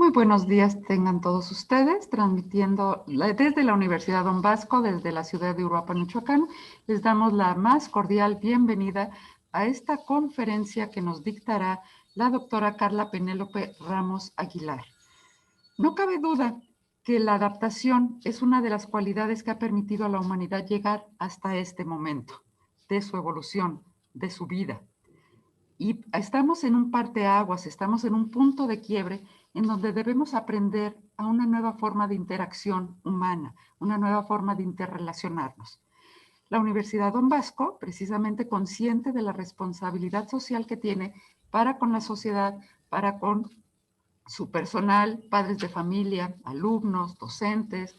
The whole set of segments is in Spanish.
Muy buenos días tengan todos ustedes, transmitiendo desde la Universidad Don Bosco, desde la ciudad de Uruapan, Michoacán. Les damos la más cordial bienvenida a esta conferencia que nos dictará la doctora Carla Penélope Ramos Aguilar. No cabe duda que la adaptación es una de las cualidades que ha permitido a la humanidad llegar hasta este momento de su evolución, de su vida. Y estamos en un parteaguas, estamos en un punto de quiebre en donde debemos aprender a una nueva forma de interacción humana, una nueva forma de interrelacionarnos. La Universidad Don Bosco, precisamente consciente de la responsabilidad social que tiene para con la sociedad, para con su personal, padres de familia, alumnos, docentes,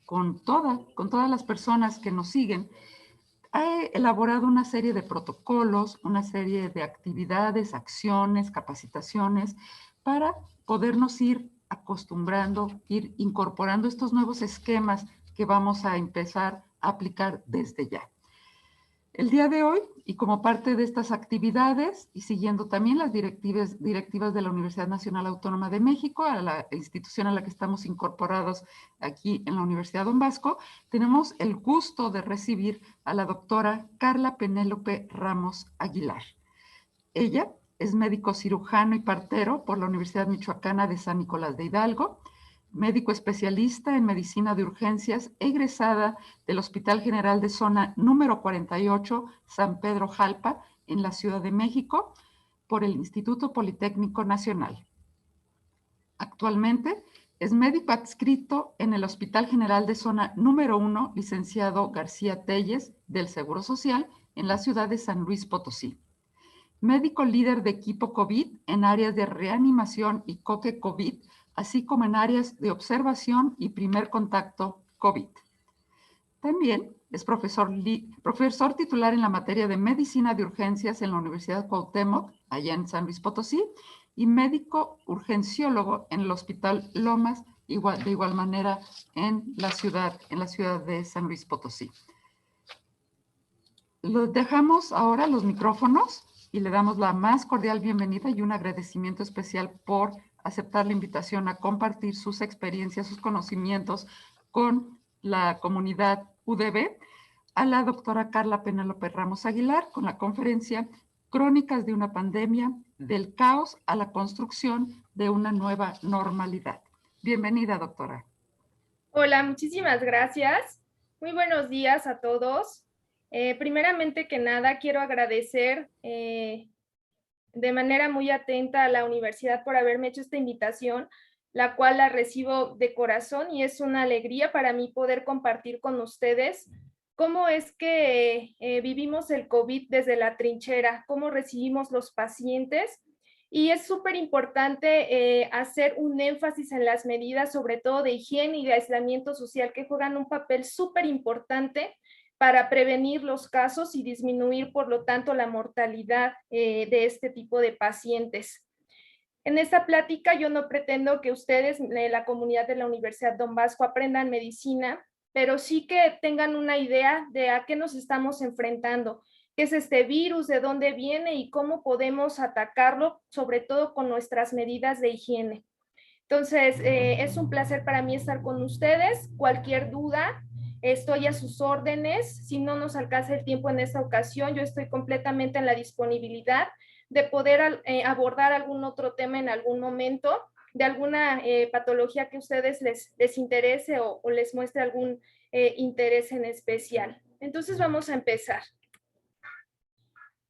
con todas las personas que nos siguen, ha elaborado una serie de protocolos, una serie de actividades, acciones, capacitaciones para podernos ir acostumbrando, ir incorporando estos nuevos esquemas que vamos a empezar a aplicar desde ya. El día de hoy, y como parte de estas actividades, y siguiendo también las directivas de la Universidad Nacional Autónoma de México, a la institución a la que estamos incorporados aquí en la Universidad Don Bosco, tenemos el gusto de recibir a la doctora Carla Penélope Ramos Aguilar. Ella es médico cirujano y partero por la Universidad Michoacana de San Nicolás de Hidalgo, médico especialista en medicina de urgencias, egresada del Hospital General de Zona número 48, San Pedro Jalpa, en la Ciudad de México, por el Instituto Politécnico Nacional. Actualmente es médico adscrito en el Hospital General de Zona número 1, licenciado García Telles, del Seguro Social, en la ciudad de San Luis Potosí. Médico líder de equipo COVID en áreas de reanimación y coque COVID, así como en áreas de observación y primer contacto COVID. También es profesor titular en la materia de medicina de urgencias en la Universidad Cuauhtémoc, allá en San Luis Potosí, y médico urgenciólogo en el Hospital Lomas, de igual manera en la ciudad de San Luis Potosí. Los dejamos ahora los micrófonos y le damos la más cordial bienvenida y un agradecimiento especial por aceptar la invitación a compartir sus experiencias, sus conocimientos con la comunidad UDB, a la doctora Carla Penélope Ramos Aguilar con la conferencia Crónicas de una pandemia, del caos a la construcción de una nueva normalidad. Bienvenida, doctora. Hola, muchísimas gracias. Muy buenos días a todos. Primeramente que nada, quiero agradecer de manera muy atenta a la universidad por haberme hecho esta invitación, la cual la recibo de corazón y es una alegría para mí poder compartir con ustedes cómo es que vivimos el COVID desde la trinchera, cómo recibimos los pacientes. Y es súper importante hacer un énfasis en las medidas, sobre todo de higiene y de aislamiento social, que juegan un papel súper importante para prevenir los casos y disminuir, por lo tanto, la mortalidad de este tipo de pacientes. En esta plática yo no pretendo que ustedes, la comunidad de la Universidad Don Bosco, aprendan medicina, pero sí que tengan una idea de a qué nos estamos enfrentando, qué es este virus, de dónde viene y cómo podemos atacarlo, sobre todo con nuestras medidas de higiene. Entonces, es un placer para mí estar con ustedes. Cualquier duda, estoy a sus órdenes. Si no nos alcanza el tiempo en esta ocasión, yo estoy completamente en la disponibilidad de poder abordar algún otro tema en algún momento, de alguna patología que a ustedes les interese o les muestre algún interés en especial. Entonces, vamos a empezar.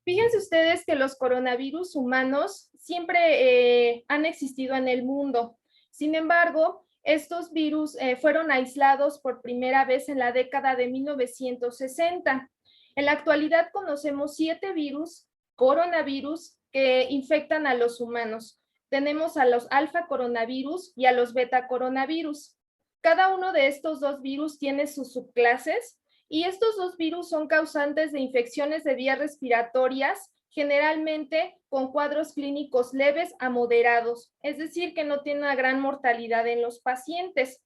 Fíjense ustedes que los coronavirus humanos siempre han existido en el mundo. Sin embargo, estos virus fueron aislados por primera vez en la década de 1960. En la actualidad conocemos 7 virus, coronavirus, que infectan a los humanos. Tenemos a los alfa coronavirus y a los beta coronavirus. Cada uno de estos 2 virus tiene sus subclases y estos 2 virus son causantes de infecciones de vías respiratorias, generalmente con cuadros clínicos leves a moderados, es decir, que no tiene una gran mortalidad en los pacientes.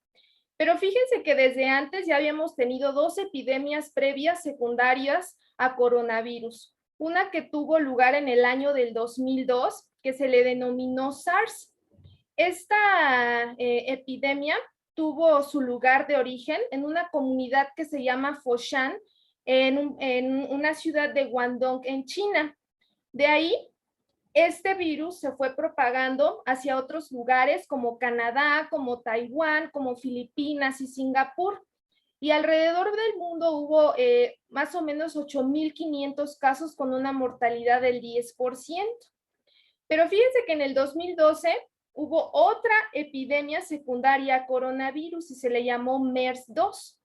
Pero fíjense que desde antes ya habíamos tenido 2 epidemias previas secundarias a coronavirus. Una que tuvo lugar en el año del 2002, que se le denominó SARS. esta epidemia tuvo su lugar de origen en una comunidad que se llama Foshan, en una ciudad de Guangdong, en China. De ahí, este virus se fue propagando hacia otros lugares como Canadá, como Taiwán, como Filipinas y Singapur. Y alrededor del mundo hubo más o menos 8.500 casos con una mortalidad del 10%. Pero fíjense que en el 2012 hubo otra epidemia secundaria coronavirus y se le llamó MERS-2.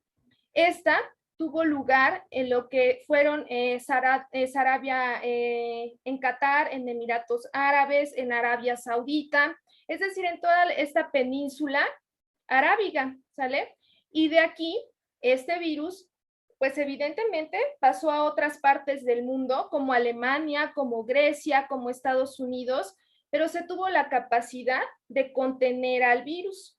Esta tuvo lugar en lo que fueron Sarabia, en Qatar, en Emiratos Árabes, en Arabia Saudita, es decir, en toda esta península arábiga, ¿sale? Y de aquí, este virus, pues evidentemente pasó a otras partes del mundo, como Alemania, como Grecia, como Estados Unidos, pero se tuvo la capacidad de contener al virus.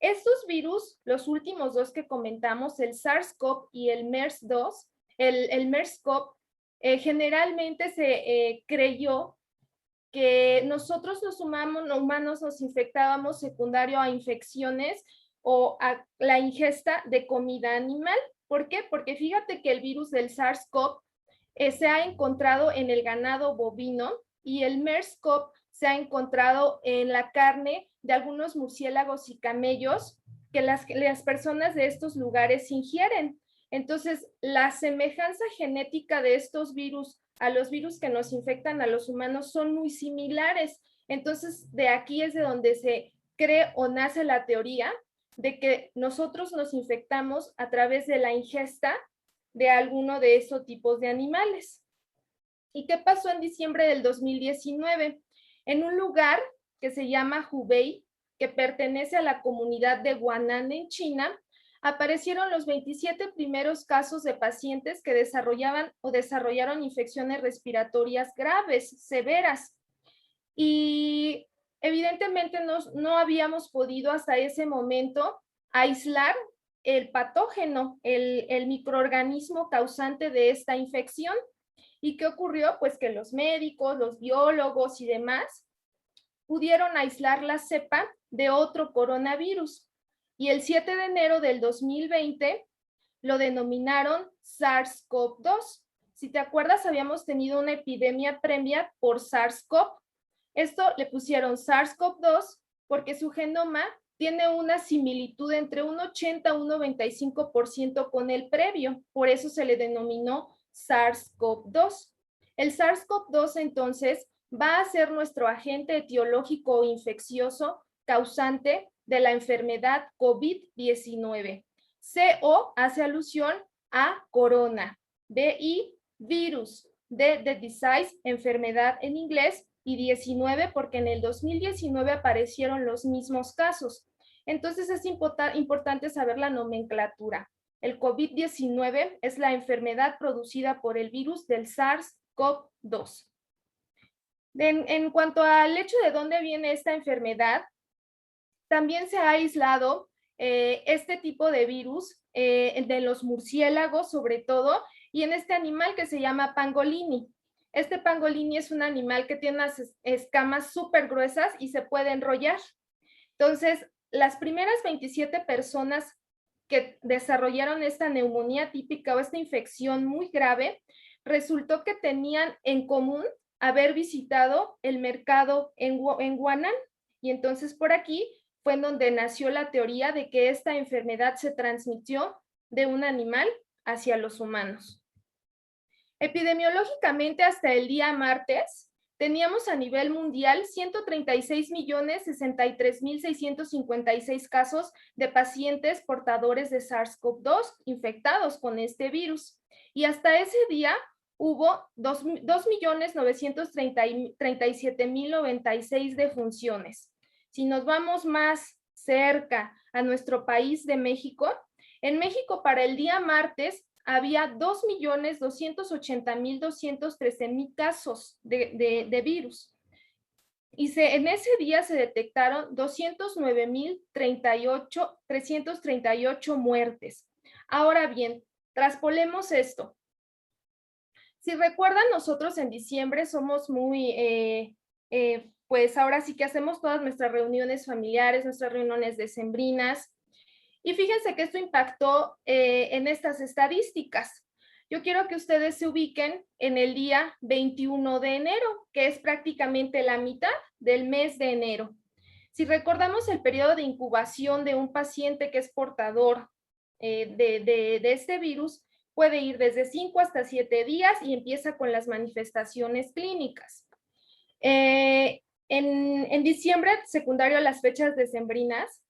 Estos virus, los últimos dos que comentamos, el SARS-CoV y el MERS-2, el MERS-CoV, generalmente se creyó que nosotros los humanos nos infectábamos secundario a infecciones o a la ingesta de comida animal. ¿Por qué? Porque fíjate que el virus del SARS-CoV se ha encontrado en el ganado bovino y el MERS-CoV se ha encontrado en la carne de algunos murciélagos y camellos que las personas de estos lugares ingieren. Entonces, la semejanza genética de estos virus a los virus que nos infectan a los humanos son muy similares. Entonces, de aquí es de donde se cree o nace la teoría de que nosotros nos infectamos a través de la ingesta de alguno de esos tipos de animales. ¿Y qué pasó en diciembre del 2019? En un lugar que se llama Hubei, que pertenece a la comunidad de Guanan en China, aparecieron los 27 primeros casos de pacientes que desarrollaron infecciones respiratorias graves, severas. Y evidentemente no habíamos podido hasta ese momento aislar el patógeno, el microorganismo causante de esta infección. ¿Y qué ocurrió? Pues que los médicos, los biólogos y demás pudieron aislar la cepa de otro coronavirus. Y el 7 de enero del 2020 lo denominaron SARS-CoV-2. Si te acuerdas, habíamos tenido una epidemia previa por SARS-CoV. Esto le pusieron SARS-CoV-2 porque su genoma tiene una similitud entre un 80 a un 95% con el previo. Por eso se le denominó SARS-CoV-2. El SARS-CoV-2 entonces va a ser nuestro agente etiológico o infeccioso causante de la enfermedad COVID-19. CO hace alusión a corona, VI, virus, D de disease, enfermedad en inglés, y 19 porque en el 2019 aparecieron los mismos casos. Entonces es importante saber la nomenclatura. El COVID-19 es la enfermedad producida por el virus del SARS-CoV-2. En cuanto al hecho de dónde viene esta enfermedad, también se ha aislado este tipo de virus de los murciélagos sobre todo, y en este animal que se llama pangolini. Este pangolini es un animal que tiene unas escamas súper gruesas y se puede enrollar. Entonces, las primeras 27 personas que desarrollaron esta neumonía típica o esta infección muy grave, resultó que tenían en común haber visitado el mercado en Guanán. Y entonces por aquí fue en donde nació la teoría de que esta enfermedad se transmitió de un animal hacia los humanos. Epidemiológicamente, hasta el día martes, teníamos a nivel mundial 136.063.656 casos de pacientes portadores de SARS-CoV-2 infectados con este virus. Y hasta ese día hubo 2.937.096 defunciones. Si nos vamos más cerca a nuestro país de México, en México para el día martes había 2.280.213 casos de virus. Y en ese día se detectaron 209.338 muertes. Ahora bien, traspolemos esto. Si recuerdan, nosotros en diciembre somos muy pues ahora sí que hacemos todas nuestras reuniones familiares, nuestras reuniones decembrinas. Y fíjense que esto impactó en estas estadísticas. Yo quiero que ustedes se ubiquen en el día 21 de enero, que es prácticamente la mitad del mes de enero. Si recordamos el periodo de incubación de un paciente que es portador de este virus, puede ir desde 5 hasta 7 días y empieza con las manifestaciones clínicas. En diciembre, secundario a las fechas decembrinas,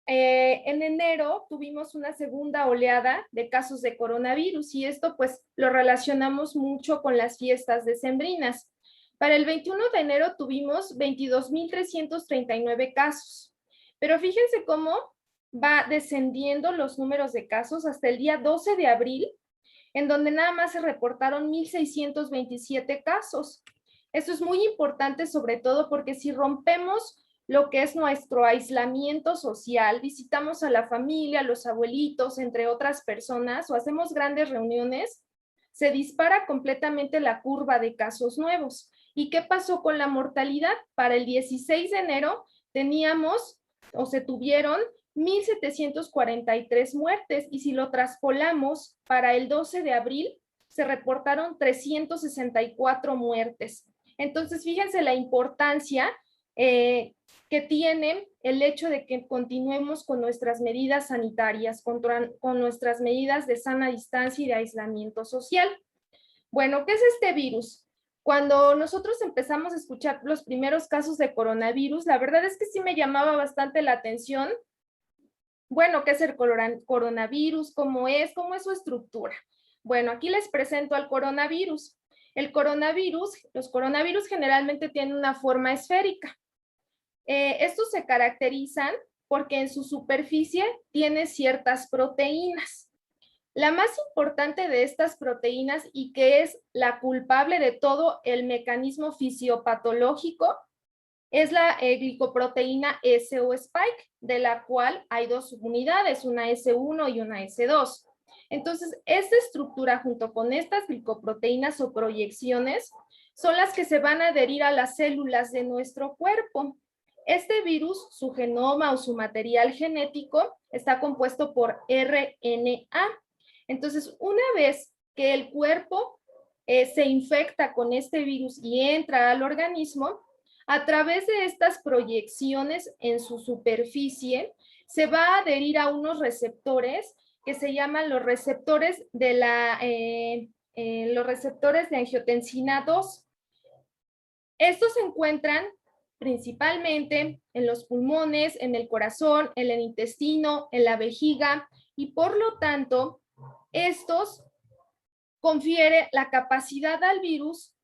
en enero tuvimos una segunda oleada de casos de coronavirus y esto pues lo relacionamos mucho con las fiestas decembrinas. Para el 21 de enero tuvimos 22,339 casos, pero fíjense cómo va descendiendo los números de casos hasta el día 12 de abril, en donde nada más se reportaron 1,627 casos. Esto es muy importante, sobre todo porque si rompemos lo que es nuestro aislamiento social, visitamos a la familia, a los abuelitos, entre otras personas, o hacemos grandes reuniones, se dispara completamente la curva de casos nuevos. ¿Y qué pasó con la mortalidad? Para el 16 de enero teníamos, o se tuvieron, 1,743 muertes, y si lo traspolamos para el 12 de abril, se reportaron 364 muertes. Entonces, fíjense la importancia que tiene el hecho de que continuemos con nuestras medidas sanitarias, con nuestras medidas de sana distancia y de aislamiento social. Bueno, ¿qué es este virus? Cuando nosotros empezamos a escuchar los primeros casos de coronavirus, la verdad es que sí me llamaba bastante la atención. Bueno, ¿qué es el coronavirus? ¿Cómo es su estructura? Bueno, aquí les presento al coronavirus. Los coronavirus generalmente tienen una forma esférica. Estos se caracterizan porque en su superficie tiene ciertas proteínas. La más importante de estas proteínas y que es la culpable de todo el mecanismo fisiopatológico es la glicoproteína S o spike, de la cual hay dos subunidades, una S1 y una S2. Entonces, esta estructura junto con estas glicoproteínas o proyecciones son las que se van a adherir a las células de nuestro cuerpo. Este virus, su genoma o su material genético, está compuesto por RNA. Entonces, una vez que el cuerpo se infecta con este virus y entra al organismo, a través de estas proyecciones en su superficie, se va a adherir a unos receptores que se llaman los receptores de angiotensina 2. Estos se encuentran principalmente en los pulmones, en el corazón, en el intestino, en la vejiga, y por lo tanto, estos confieren la capacidad al virus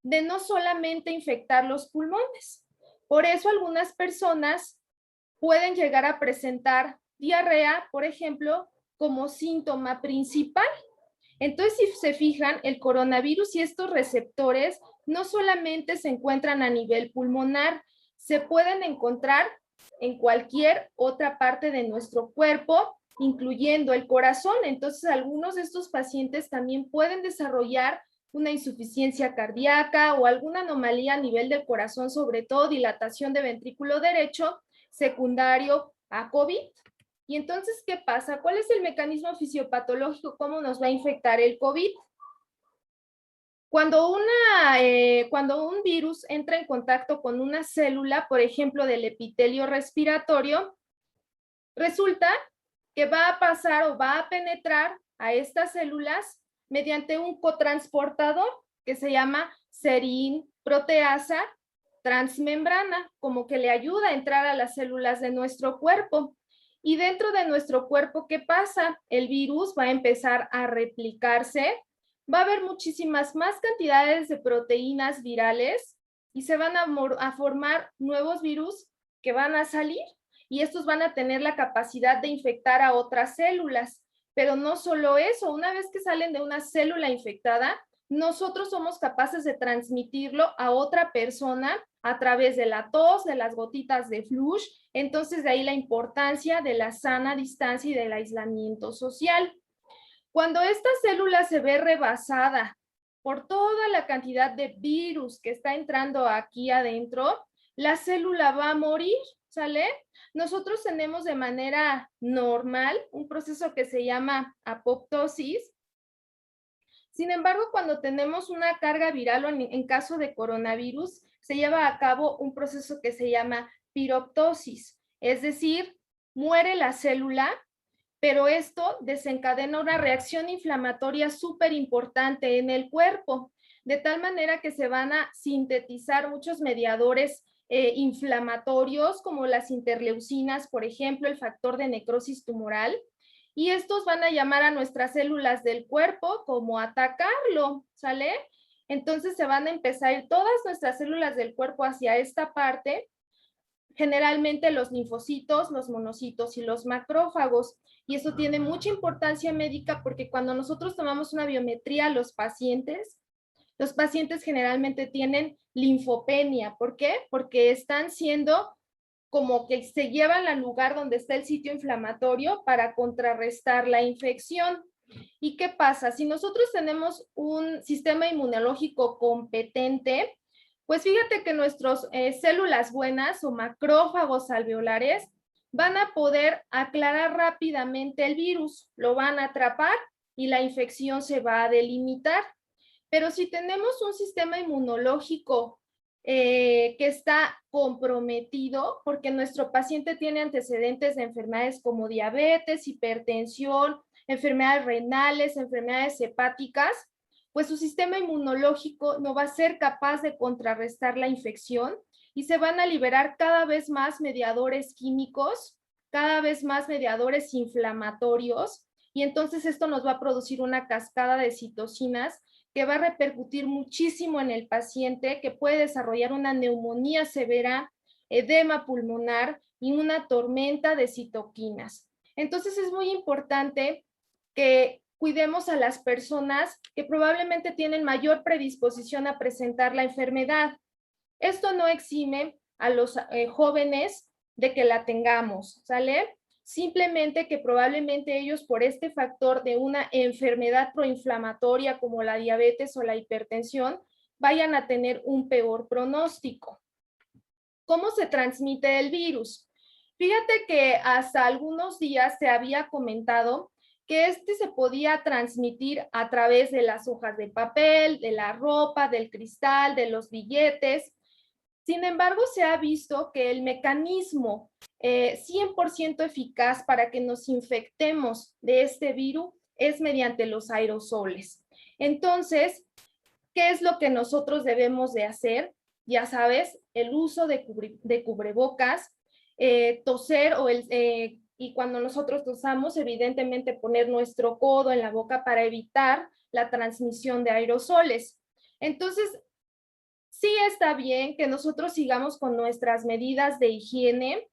de no solamente infectar los pulmones. Por eso algunas personas pueden llegar a presentar diarrea, por ejemplo, como síntoma principal. Entonces, si se fijan, el coronavirus y estos receptores no solamente se encuentran a nivel pulmonar, se pueden encontrar en cualquier otra parte de nuestro cuerpo, incluyendo el corazón. Entonces, algunos de estos pacientes también pueden desarrollar una insuficiencia cardíaca o alguna anomalía a nivel del corazón, sobre todo dilatación de ventrículo derecho, secundario a COVID. Y entonces, ¿qué pasa? ¿Cuál es el mecanismo fisiopatológico? ¿Cómo nos va a infectar el COVID? Cuando un virus entra en contacto con una célula, por ejemplo, del epitelio respiratorio, resulta que va a pasar o va a penetrar a estas células mediante un cotransportador que se llama serin proteasa transmembrana, como que le ayuda a entrar a las células de nuestro cuerpo. Y dentro de nuestro cuerpo, ¿qué pasa? El virus va a empezar a replicarse, va a haber muchísimas más cantidades de proteínas virales y se van a formar nuevos virus que van a salir, y estos van a tener la capacidad de infectar a otras células. Pero no solo eso, una vez que salen de una célula infectada, nosotros somos capaces de transmitirlo a otra persona a través de la tos, de las gotitas de flush. Entonces, de ahí la importancia de la sana distancia y del aislamiento social. Cuando esta célula se ve rebasada por toda la cantidad de virus que está entrando aquí adentro, la célula va a morir, ¿sale? Nosotros tenemos de manera normal un proceso que se llama apoptosis. Sin embargo, cuando tenemos una carga viral o en caso de coronavirus, se lleva a cabo un proceso que se llama piroptosis, es decir, muere la célula, pero esto desencadena una reacción inflamatoria súper importante en el cuerpo, de tal manera que se van a sintetizar muchos mediadores inflamatorios como las interleucinas, por ejemplo, el factor de necrosis tumoral, y estos van a llamar a nuestras células del cuerpo como a atacarlo, ¿sale? Entonces se van a empezar a ir todas nuestras células del cuerpo hacia esta parte, generalmente los linfocitos, los monocitos y los macrófagos. Y eso tiene mucha importancia médica porque cuando nosotros tomamos una biometría a los pacientes generalmente tienen linfopenia. ¿Por qué? Porque están siendo como que se llevan al lugar donde está el sitio inflamatorio para contrarrestar la infección. ¿Y qué pasa? Si nosotros tenemos un sistema inmunológico competente, pues fíjate que nuestras células buenas o macrófagos alveolares van a poder aclarar rápidamente el virus, lo van a atrapar y la infección se va a delimitar. Pero si tenemos un sistema inmunológico que está comprometido, porque nuestro paciente tiene antecedentes de enfermedades como diabetes, hipertensión, enfermedades renales, enfermedades hepáticas, pues su sistema inmunológico no va a ser capaz de contrarrestar la infección y se van a liberar cada vez más mediadores químicos, cada vez más mediadores inflamatorios, y entonces esto nos va a producir una cascada de citocinas que va a repercutir muchísimo en el paciente, que puede desarrollar una neumonía severa, edema pulmonar y una tormenta de citoquinas. Entonces es muy importante que cuidemos a las personas que probablemente tienen mayor predisposición a presentar la enfermedad. Esto no exime a los jóvenes de que la tengamos, ¿sale? Simplemente que probablemente ellos por este factor de una enfermedad proinflamatoria como la diabetes o la hipertensión vayan a tener un peor pronóstico. ¿Cómo se transmite el virus? Fíjate que hasta algunos días se había comentado que se podía transmitir a través de las hojas de papel, de la ropa, del cristal, de los billetes. Sin embargo, se ha visto que el mecanismo 100% eficaz para que nos infectemos de este virus es mediante los aerosoles. Entonces, ¿qué es lo que nosotros debemos de hacer? Ya sabes, el uso de cubrebocas, toser y cuando nosotros tosamos, evidentemente poner nuestro codo en la boca para evitar la transmisión de aerosoles. Entonces, sí está bien que nosotros sigamos con nuestras medidas de higiene,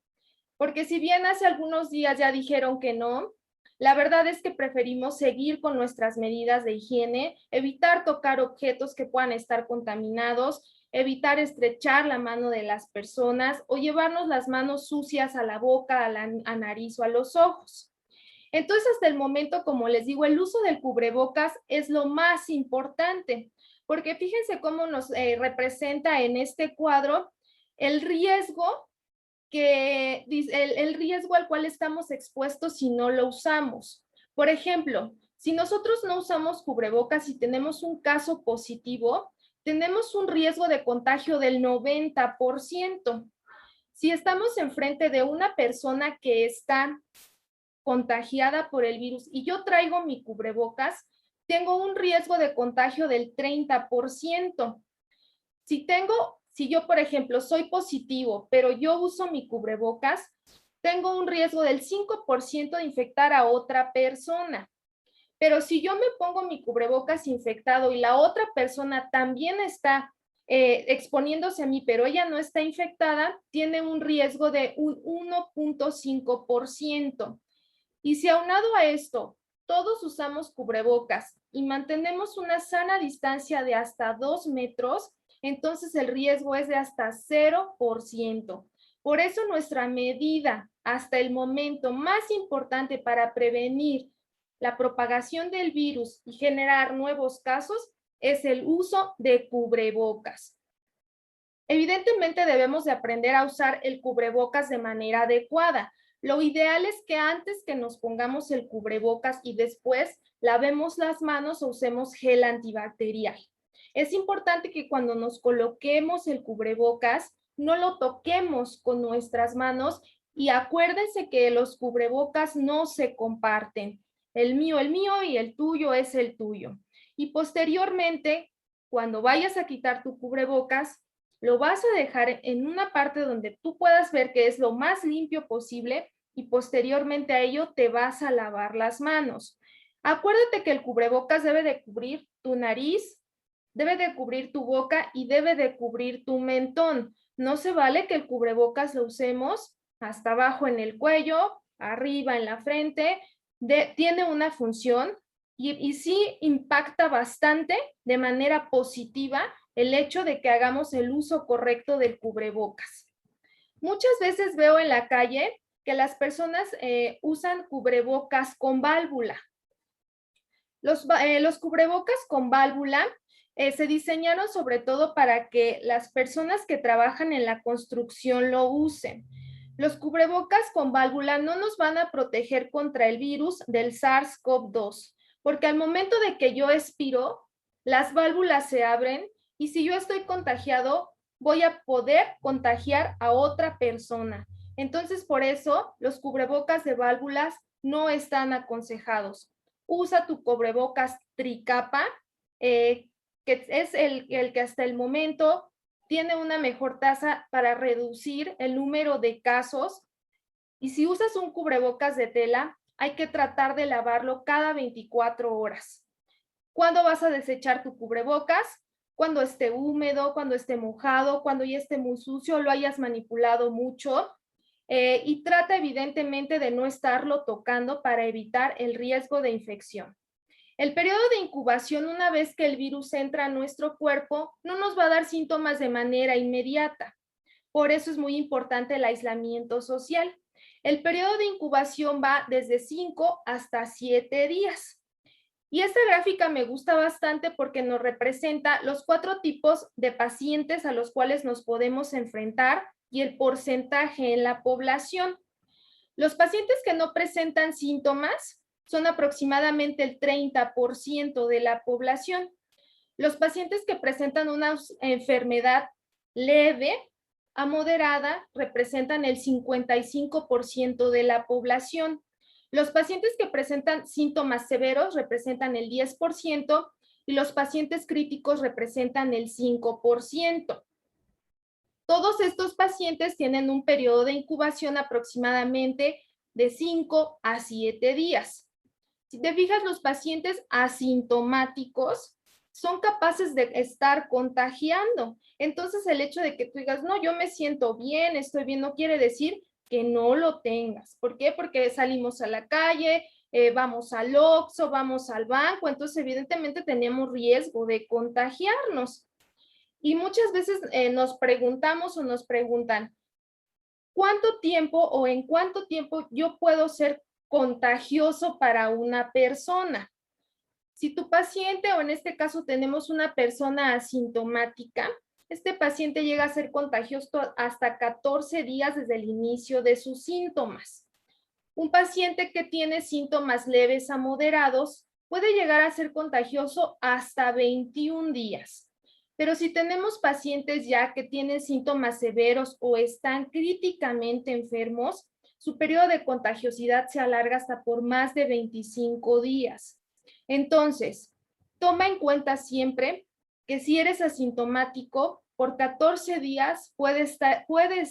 porque si bien hace algunos días ya dijeron que no, la verdad es que preferimos seguir con nuestras medidas de higiene, evitar tocar objetos que puedan estar contaminados, evitar estrechar la mano de las personas o llevarnos las manos sucias a la boca, a la nariz o a los ojos. Entonces, hasta el momento, como les digo, el uso del cubrebocas es lo más importante, porque fíjense cómo nos representa en este cuadro el riesgo el riesgo al cual estamos expuestos si no lo usamos. Por ejemplo, si nosotros no usamos cubrebocas y tenemos un caso positivo, tenemos un riesgo de contagio del 90%. Si estamos enfrente de una persona que está contagiada por el virus y yo traigo mi cubrebocas, tengo un riesgo de contagio del 30%. Si yo, por ejemplo, soy positivo, pero yo uso mi cubrebocas, tengo un riesgo del 5% de infectar a otra persona. Pero si yo me pongo mi cubrebocas infectado y la otra persona también está exponiéndose a mí, pero ella no está infectada, tiene un riesgo de un 1.5%. Y si aunado a esto, todos usamos cubrebocas y mantenemos una sana distancia de hasta 2 metros, entonces el riesgo es de hasta 0%. Por eso nuestra medida hasta el momento más importante para prevenir la propagación del virus y generar nuevos casos es el uso de cubrebocas. Evidentemente debemos de aprender a usar el cubrebocas de manera adecuada. Lo ideal es que antes que nos pongamos el cubrebocas y después lavemos las manos o usemos gel antibacterial. Es importante que cuando nos coloquemos el cubrebocas no lo toquemos con nuestras manos y acuérdense que los cubrebocas no se comparten. El mío y el tuyo es el tuyo. Y posteriormente, cuando vayas a quitar tu cubrebocas, lo vas a dejar en una parte donde tú puedas ver que es lo más limpio posible y posteriormente a ello te vas a lavar las manos. Acuérdate que el cubrebocas debe de cubrir tu nariz, debe de cubrir tu boca y debe de cubrir tu mentón. No se vale que el cubrebocas lo usemos hasta abajo en el cuello, arriba en la frente. Tiene una función y sí impacta bastante de manera positiva el hecho de que hagamos el uso correcto del cubrebocas. Muchas veces veo en la calle que las personas usan cubrebocas con válvula. Los cubrebocas con válvula se diseñaron sobre todo para que las personas que trabajan en la construcción lo usen. Los cubrebocas con válvula no nos van a proteger contra el virus del SARS-CoV-2, porque al momento de que yo expiro, las válvulas se abren y si yo estoy contagiado, voy a poder contagiar a otra persona. Entonces, por eso, los cubrebocas de válvulas no están aconsejados. Usa tu cubrebocas tricapa, que es el que hasta el momento tiene una mejor tasa para reducir el número de casos. Y si usas un cubrebocas de tela, hay que tratar de lavarlo cada 24 horas. ¿Cuándo vas a desechar tu cubrebocas? Cuando esté húmedo, cuando esté mojado, cuando ya esté muy sucio, lo hayas manipulado mucho. Y trata evidentemente de no estarlo tocando para evitar el riesgo de infección. El periodo de incubación, una vez que el virus entra a nuestro cuerpo, no nos va a dar síntomas de manera inmediata. Por eso es muy importante el aislamiento social. El periodo de incubación va desde 5 hasta 7 días. Y esta gráfica me gusta bastante porque nos representa los 4 tipos de pacientes a los cuales nos podemos enfrentar y el porcentaje en la población. Los pacientes que no presentan síntomas son aproximadamente el 30% de la población. Los pacientes que presentan una enfermedad leve a moderada representan el 55% de la población. Los pacientes que presentan síntomas severos representan el 10% y los pacientes críticos representan el 5%. Todos estos pacientes tienen un periodo de incubación aproximadamente de 5 a 7 días. Si te fijas, los pacientes asintomáticos son capaces de estar contagiando. Entonces, el hecho de que tú digas, no, yo me siento bien, estoy bien, no quiere decir que no lo tengas. ¿Por qué? Porque salimos a la calle, vamos al Oxxo, vamos al banco, entonces evidentemente tenemos riesgo de contagiarnos. Y muchas veces nos preguntamos o nos preguntan, ¿cuánto tiempo o en cuánto tiempo yo puedo ser contagioso para una persona? Si tu paciente, o en este caso tenemos una persona asintomática, este paciente llega a ser contagioso hasta 14 días desde el inicio de sus síntomas. Un paciente que tiene síntomas leves a moderados puede llegar a ser contagioso hasta 21 días. Pero si tenemos pacientes ya que tienen síntomas severos o están críticamente enfermos, su periodo de contagiosidad se alarga hasta por más de 25 días. Entonces, toma en cuenta siempre que si eres asintomático, por 14 días puedes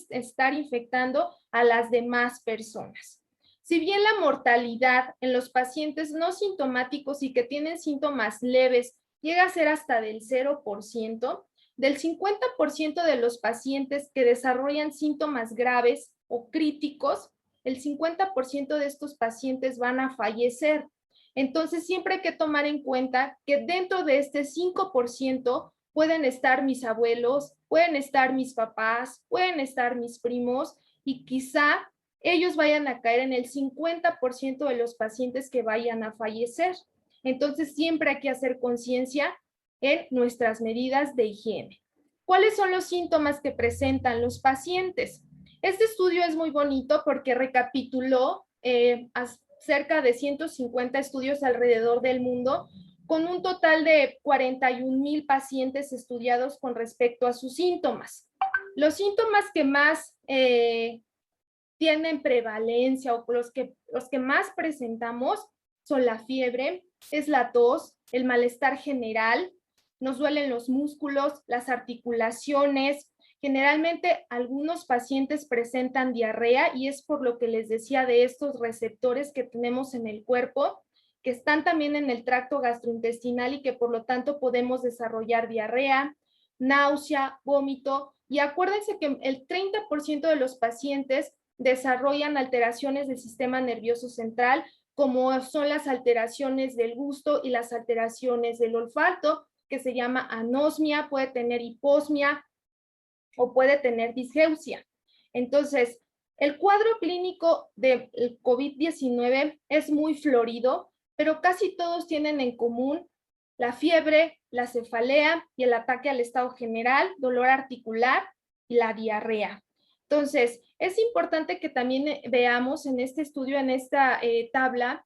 estar infectando a las demás personas. Si bien la mortalidad en los pacientes no sintomáticos y que tienen síntomas leves llega a ser hasta del 0%, del 50% de los pacientes que desarrollan síntomas graves o críticos, el 50% de estos pacientes van a fallecer. Entonces, siempre hay que tomar en cuenta que dentro de este 5% pueden estar mis abuelos, pueden estar mis papás, pueden estar mis primos y quizá ellos vayan a caer en el 50% de los pacientes que vayan a fallecer. Entonces, siempre hay que hacer conciencia en nuestras medidas de higiene. ¿Cuáles son los síntomas que presentan los pacientes? Este estudio es muy bonito porque recapituló cerca de 150 estudios alrededor del mundo, con un total de 41,000 pacientes estudiados con respecto a sus síntomas. Los síntomas que más tienen prevalencia o los que más presentamos son la fiebre, es la tos, el malestar general, nos duelen los músculos, las articulaciones. Generalmente algunos pacientes presentan diarrea y es por lo que les decía de estos receptores que tenemos en el cuerpo, que están también en el tracto gastrointestinal y que por lo tanto podemos desarrollar diarrea, náusea, vómito. Y acuérdense que el 30% de los pacientes desarrollan alteraciones del sistema nervioso central, como son las alteraciones del gusto y las alteraciones del olfato, que se llama anosmia, puede tener hiposmia o puede tener disgeusia. Entonces, el cuadro clínico del COVID-19 es muy florido, pero casi todos tienen en común la fiebre, la cefalea y el ataque al estado general, dolor articular y la diarrea. Entonces, es importante que también veamos en este estudio, en esta tabla,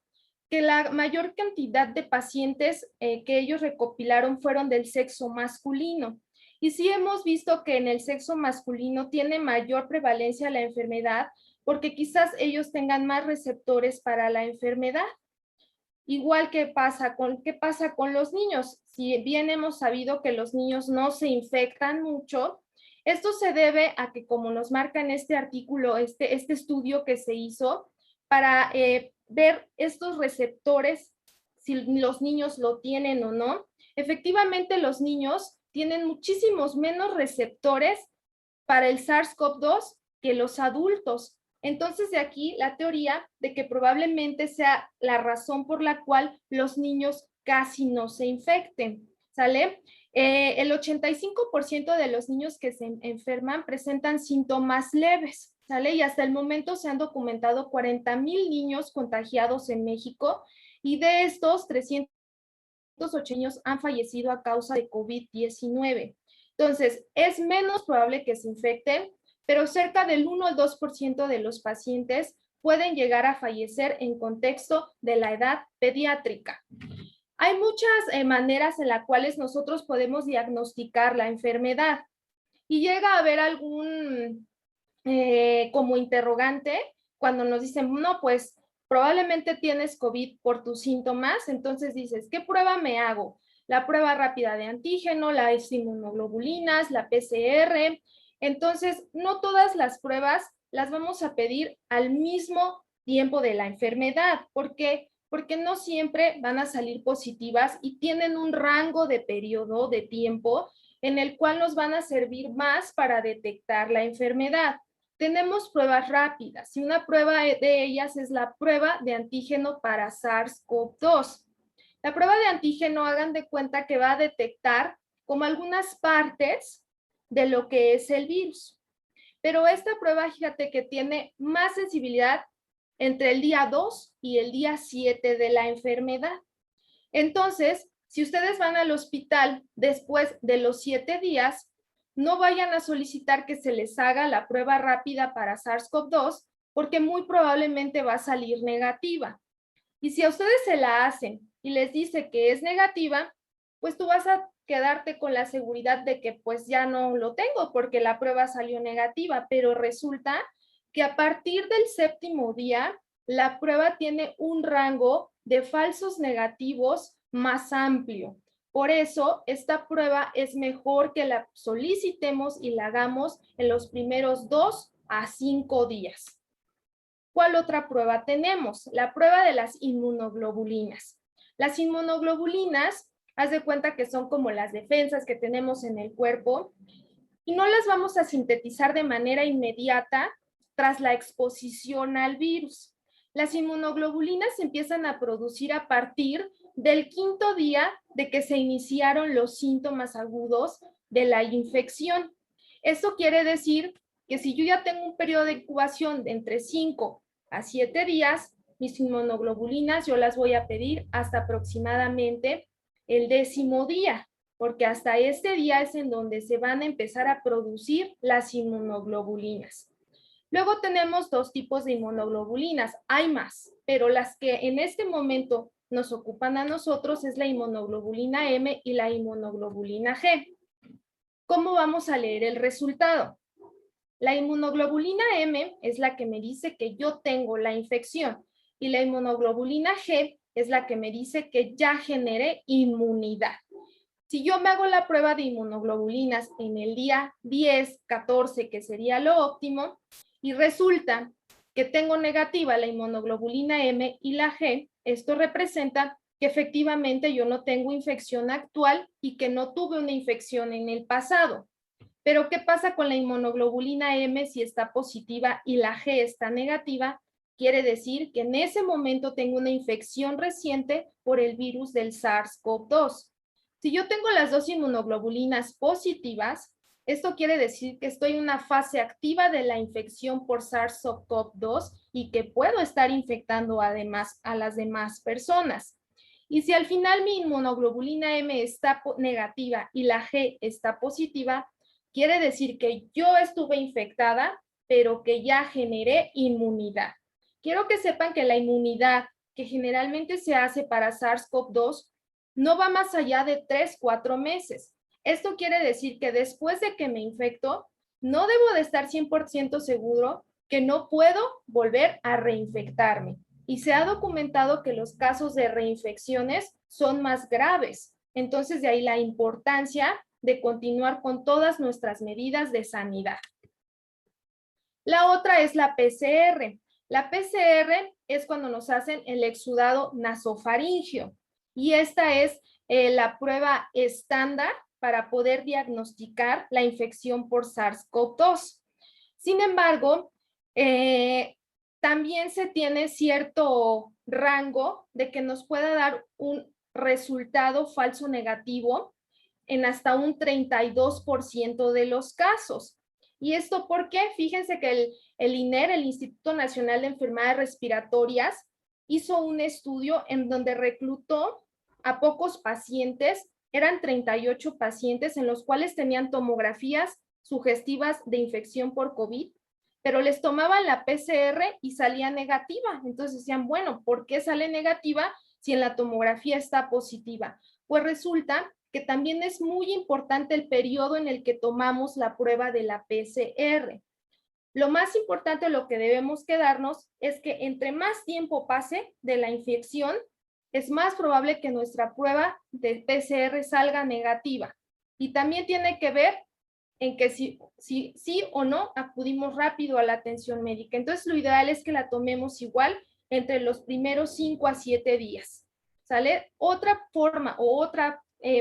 que la mayor cantidad de pacientes que ellos recopilaron fueron del sexo masculino. Y sí hemos visto que en el sexo masculino tiene mayor prevalencia la enfermedad porque quizás ellos tengan más receptores para la enfermedad. Igual que ¿qué pasa con los niños? Si bien hemos sabido que los niños no se infectan mucho, esto se debe a que, como nos marca en este artículo, este estudio que se hizo, para ver estos receptores, si los niños lo tienen o no, efectivamente los niños tienen muchísimos menos receptores para el SARS-CoV-2 que los adultos. Entonces, de aquí la teoría de que probablemente sea la razón por la cual los niños casi no se infecten, ¿sale? El 85% de los niños que se enferman presentan síntomas leves, ¿sale? Y hasta el momento se han documentado 40,000 niños contagiados en México y de estos 308 niños han fallecido a causa de COVID-19. Entonces, es menos probable que se infecten, pero cerca del 1 al 2% de los pacientes pueden llegar a fallecer en contexto de la edad pediátrica. Hay muchas maneras en las cuales nosotros podemos diagnosticar la enfermedad y llega a haber algún como interrogante cuando nos dicen, no, pues probablemente tienes COVID por tus síntomas, entonces dices, ¿qué prueba me hago? La prueba rápida de antígeno, las inmunoglobulinas, la PCR. Entonces, no todas las pruebas las vamos a pedir al mismo tiempo de la enfermedad. ¿Por qué? Porque no siempre van a salir positivas y tienen un rango de periodo de tiempo en el cual nos van a servir más para detectar la enfermedad. Tenemos pruebas rápidas y una prueba de ellas es la prueba de antígeno para SARS-CoV-2. La prueba de antígeno, hagan de cuenta que va a detectar como algunas partes de lo que es el virus. Pero esta prueba, fíjate que tiene más sensibilidad entre el día 2 y el día 7 de la enfermedad. Entonces, si ustedes van al hospital después de los 7 días, no vayan a solicitar que se les haga la prueba rápida para SARS-CoV-2 porque muy probablemente va a salir negativa. Y si a ustedes se la hacen y les dice que es negativa, pues tú vas a quedarte con la seguridad de que pues ya no lo tengo porque la prueba salió negativa, pero resulta que a partir del 7º día, la prueba tiene un rango de falsos negativos más amplio. Por eso, esta prueba es mejor que la solicitemos y la hagamos en los primeros 2 a 5 días. ¿Cuál otra prueba tenemos? La prueba de las inmunoglobulinas. Las inmunoglobulinas, haz de cuenta que son como las defensas que tenemos en el cuerpo y no las vamos a sintetizar de manera inmediata tras la exposición al virus. Las inmunoglobulinas se empiezan a producir a partir del 5º día de que se iniciaron los síntomas agudos de la infección. Esto quiere decir que si yo ya tengo un periodo de incubación de entre 5 a 7 días, mis inmunoglobulinas yo las voy a pedir hasta aproximadamente el 10º día. porque hasta este día es en donde se van a empezar a producir las inmunoglobulinas. Luego tenemos dos tipos de inmunoglobulinas, hay más, pero las que en este momento nos ocupan a nosotros es la inmunoglobulina M y la inmunoglobulina G. ¿Cómo vamos a leer el resultado? La inmunoglobulina M es la que me dice que yo tengo la infección y la inmunoglobulina G es la que me dice que ya generé inmunidad. Si yo me hago la prueba de inmunoglobulinas en el día 10, 14, que sería lo óptimo, y resulta que tengo negativa la inmunoglobulina M y la G, esto representa que efectivamente yo no tengo infección actual y que no tuve una infección en el pasado. Pero ¿qué pasa con la inmunoglobulina M si está positiva y la G está negativa? Quiere decir que en ese momento tengo una infección reciente por el virus del SARS-CoV-2. Si yo tengo las dos inmunoglobulinas positivas, esto quiere decir que estoy en una fase activa de la infección por SARS-CoV-2 y que puedo estar infectando además a las demás personas. Y si al final mi inmunoglobulina M está negativa y la G está positiva, quiere decir que yo estuve infectada, pero que ya generé inmunidad. Quiero que sepan que la inmunidad que generalmente se hace para SARS-CoV-2 no va más allá de 3-4 meses. Esto quiere decir que después de que me infecto, no debo de estar 100% seguro que no puedo volver a reinfectarme. Y se ha documentado que los casos de reinfecciones son más graves. Entonces, de ahí la importancia de continuar con todas nuestras medidas de sanidad. La otra es la PCR. La PCR es cuando nos hacen el exudado nasofaringio y esta es la prueba estándar para poder diagnosticar la infección por SARS-CoV-2. Sin embargo, también se tiene cierto rango de que nos pueda dar un resultado falso negativo en hasta un 32% de los casos. ¿Y esto por qué? Fíjense que el INER, el Instituto Nacional de Enfermedades Respiratorias, hizo un estudio en donde reclutó a pocos pacientes, eran 38 pacientes en los cuales tenían tomografías sugestivas de infección por COVID, pero les tomaban la PCR y salía negativa. Entonces decían, bueno, ¿por qué sale negativa si en la tomografía está positiva? Pues resulta que también es muy importante el periodo en el que tomamos la prueba de la PCR. Lo más importante, lo que debemos quedarnos es que entre más tiempo pase de la infección, es más probable que nuestra prueba de PCR salga negativa. Y también tiene que ver en que sí o no acudimos rápido a la atención médica. Entonces, lo ideal es que la tomemos igual entre los primeros 5 a 7 días. ¿Sale? Otra forma o otro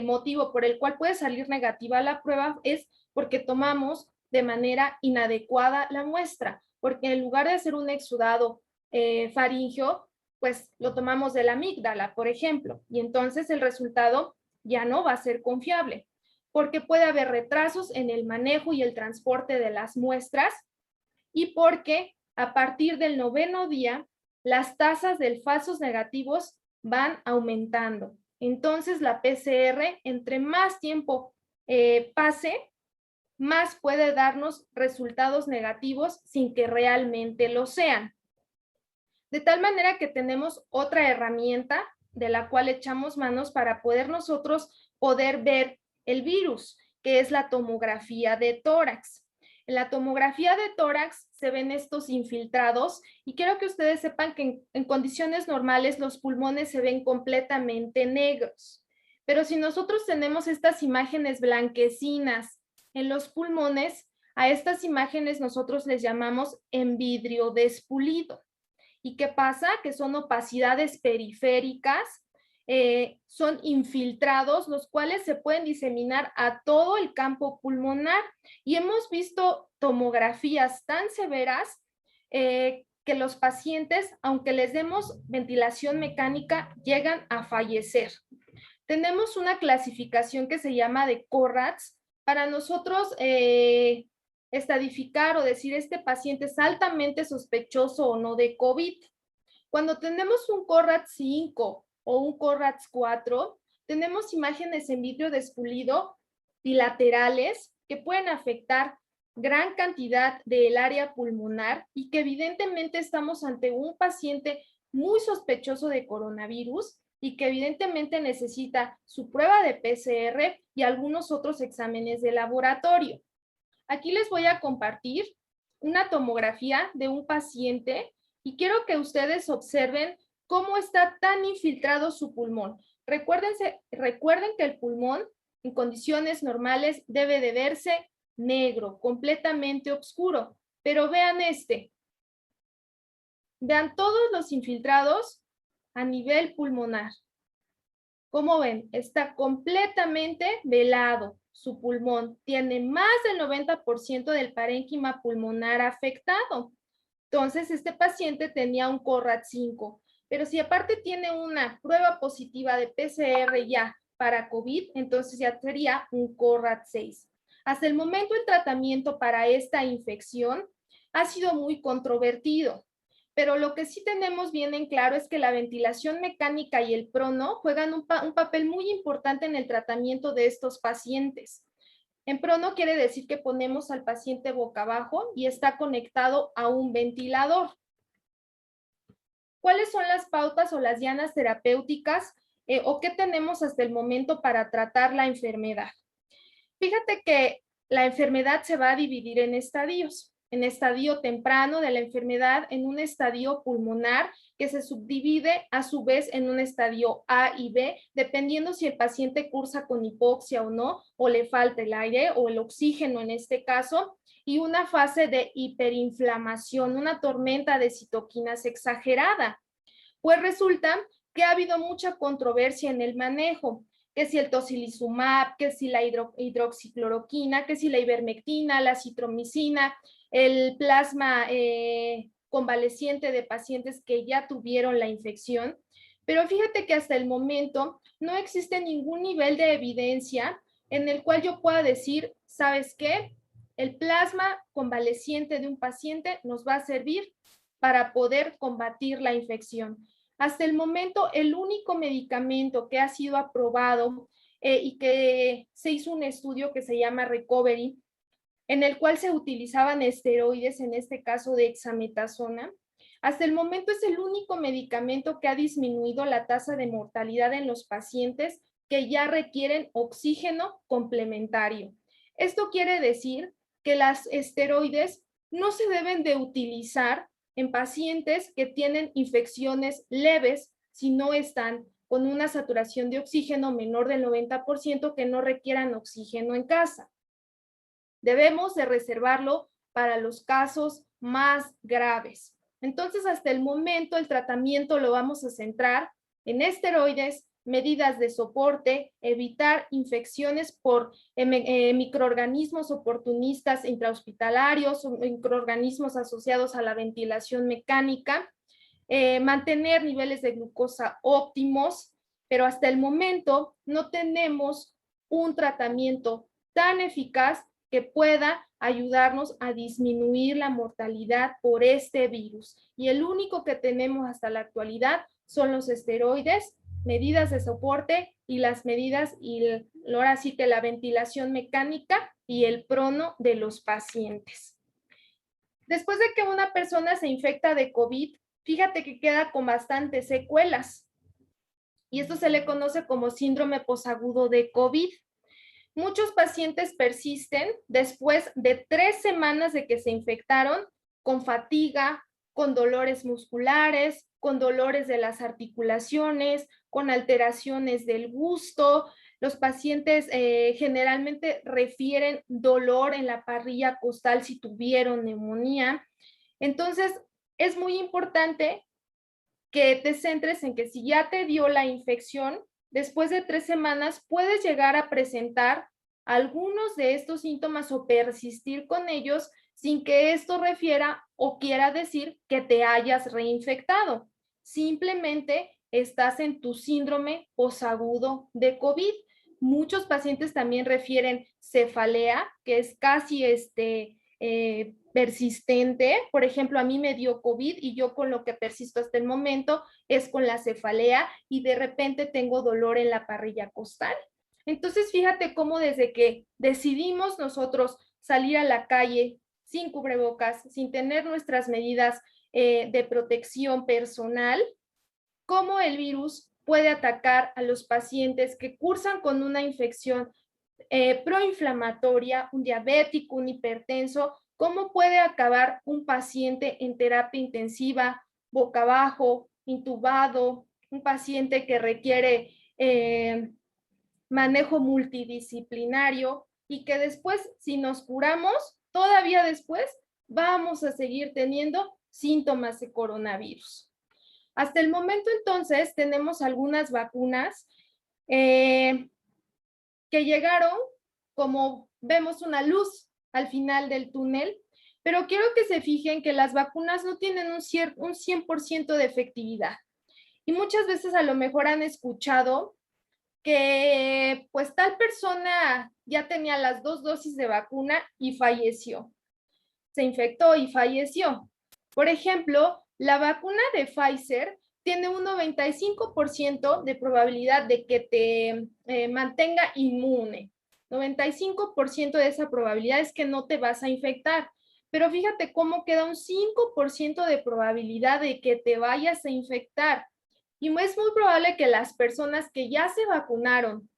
motivo por el cual puede salir negativa la prueba es porque tomamos de manera inadecuada la muestra, porque en lugar de hacer un exudado faríngeo, pues lo tomamos de la amígdala, por ejemplo, y entonces el resultado ya no va a ser confiable, porque puede haber retrasos en el manejo y el transporte de las muestras y porque a partir del 9º día las tasas de falsos negativos van aumentando. Entonces la PCR, entre más tiempo pase, más puede darnos resultados negativos sin que realmente lo sean. De tal manera que tenemos otra herramienta de la cual echamos manos para poder nosotros poder ver el virus, que es la tomografía de tórax. En la tomografía de tórax se ven estos infiltrados y quiero que ustedes sepan que en condiciones normales los pulmones se ven completamente negros. Pero si nosotros tenemos estas imágenes blanquecinas en los pulmones, a estas imágenes nosotros les llamamos envidrio despulido. ¿Y qué pasa? Que son opacidades periféricas, son infiltrados, los cuales se pueden diseminar a todo el campo pulmonar. Y hemos visto tomografías tan severas que los pacientes, aunque les demos ventilación mecánica, llegan a fallecer. Tenemos una clasificación que se llama de CORRADS para nosotros estadificar o decir este paciente es altamente sospechoso o no de COVID. Cuando tenemos un CORRADS 5 o un CORRADS 4, tenemos imágenes en vidrio despulido bilaterales que pueden afectar gran cantidad del área pulmonar y que evidentemente estamos ante un paciente muy sospechoso de coronavirus y que evidentemente necesita su prueba de PCR y algunos otros exámenes de laboratorio. Aquí les voy a compartir una tomografía de un paciente y quiero que ustedes observen cómo está tan infiltrado su pulmón. Recuerden que el pulmón en condiciones normales debe de verse negro, completamente oscuro, pero vean vean todos los infiltrados a nivel pulmonar. Como ven, está completamente velado su pulmón. Tiene más del 90% del parénquima pulmonar afectado. Entonces, este paciente tenía un CORAD-5. Pero si aparte tiene una prueba positiva de PCR ya para COVID, entonces ya sería un CORAD-6. Hasta el momento, el tratamiento para esta infección ha sido muy controvertido. Pero lo que sí tenemos bien en claro es que la ventilación mecánica y el prono juegan un papel muy importante en el tratamiento de estos pacientes. En prono quiere decir que ponemos al paciente boca abajo y está conectado a un ventilador. ¿Cuáles son las pautas o las dianas terapéuticas o qué tenemos hasta el momento para tratar la enfermedad? Fíjate que la enfermedad se va a dividir en estadios. En estadio temprano de la enfermedad, en un estadio pulmonar que se subdivide a su vez en un estadio A y B, dependiendo si el paciente cursa con hipoxia o no, o le falta el aire o el oxígeno en este caso, y una fase de hiperinflamación, una tormenta de citoquinas exagerada. Pues resulta que ha habido mucha controversia en el manejo, que si el tocilizumab, que si la hidroxicloroquina, que si la ivermectina, la citromicina, el plasma convaleciente de pacientes que ya tuvieron la infección. Pero fíjate que hasta el momento no existe ningún nivel de evidencia en el cual yo pueda decir, ¿sabes qué? El plasma convaleciente de un paciente nos va a servir para poder combatir la infección. Hasta el momento, el único medicamento que ha sido aprobado y que se hizo un estudio que se llama Recovery, en el cual se utilizaban esteroides, en este caso de dexametasona, hasta el momento es el único medicamento que ha disminuido la tasa de mortalidad en los pacientes que ya requieren oxígeno complementario. Esto quiere decir que las esteroides no se deben de utilizar en pacientes que tienen infecciones leves si no están con una saturación de oxígeno menor del 90% que no requieran oxígeno en casa. Debemos de reservarlo para los casos más graves. Entonces, hasta el momento, el tratamiento lo vamos a centrar en esteroides, medidas de soporte, evitar infecciones por microorganismos oportunistas intrahospitalarios o microorganismos asociados a la ventilación mecánica, mantener niveles de glucosa óptimos, pero hasta el momento no tenemos un tratamiento tan eficaz que pueda ayudarnos a disminuir la mortalidad por este virus. Y el único que tenemos hasta la actualidad son los esteroides, medidas de soporte y las medidas, y ahora sí que la ventilación mecánica y el prono de los pacientes. Después de que una persona se infecta de COVID, fíjate que queda con bastantes secuelas. Y esto se le conoce como síndrome posagudo de COVID. Muchos pacientes persisten después de 3 semanas de que se infectaron con fatiga, con dolores musculares, con dolores de las articulaciones, con alteraciones del gusto. Los pacientes generalmente refieren dolor en la parrilla costal si tuvieron neumonía. Entonces, es muy importante que te centres en que si ya te dio la infección, después de 3 semanas puedes llegar a presentar algunos de estos síntomas o persistir con ellos sin que esto refiera o quiera decir que te hayas reinfectado. Simplemente estás en tu síndrome posagudo de COVID. Muchos pacientes también refieren cefalea, que es casi persistente. Por ejemplo, a mí me dio COVID y yo con lo que persisto hasta el momento es con la cefalea y de repente tengo dolor en la parrilla costal. Entonces, fíjate cómo desde que decidimos nosotros salir a la calle sin cubrebocas, sin tener nuestras medidas de protección personal, cómo el virus puede atacar a los pacientes que cursan con una infección proinflamatoria, un diabético, un hipertenso, cómo puede acabar un paciente en terapia intensiva, boca abajo, intubado, un paciente que requiere manejo multidisciplinario y que después, si nos curamos, todavía después vamos a seguir teniendo síntomas de coronavirus. Hasta el momento, entonces, tenemos algunas vacunas que llegaron, como vemos una luz al final del túnel, pero quiero que se fijen que las vacunas no tienen un 100% de efectividad. Y muchas veces a lo mejor han escuchado que pues tal persona ya tenía las 2 dosis de vacuna y falleció. Se infectó y falleció. Por ejemplo, la vacuna de Pfizer tiene un 95% de probabilidad de que te mantenga inmune. 95% de esa probabilidad es que no te vas a infectar. Pero fíjate cómo queda un 5% de probabilidad de que te vayas a infectar. Y es muy probable que las personas que ya se vacunaron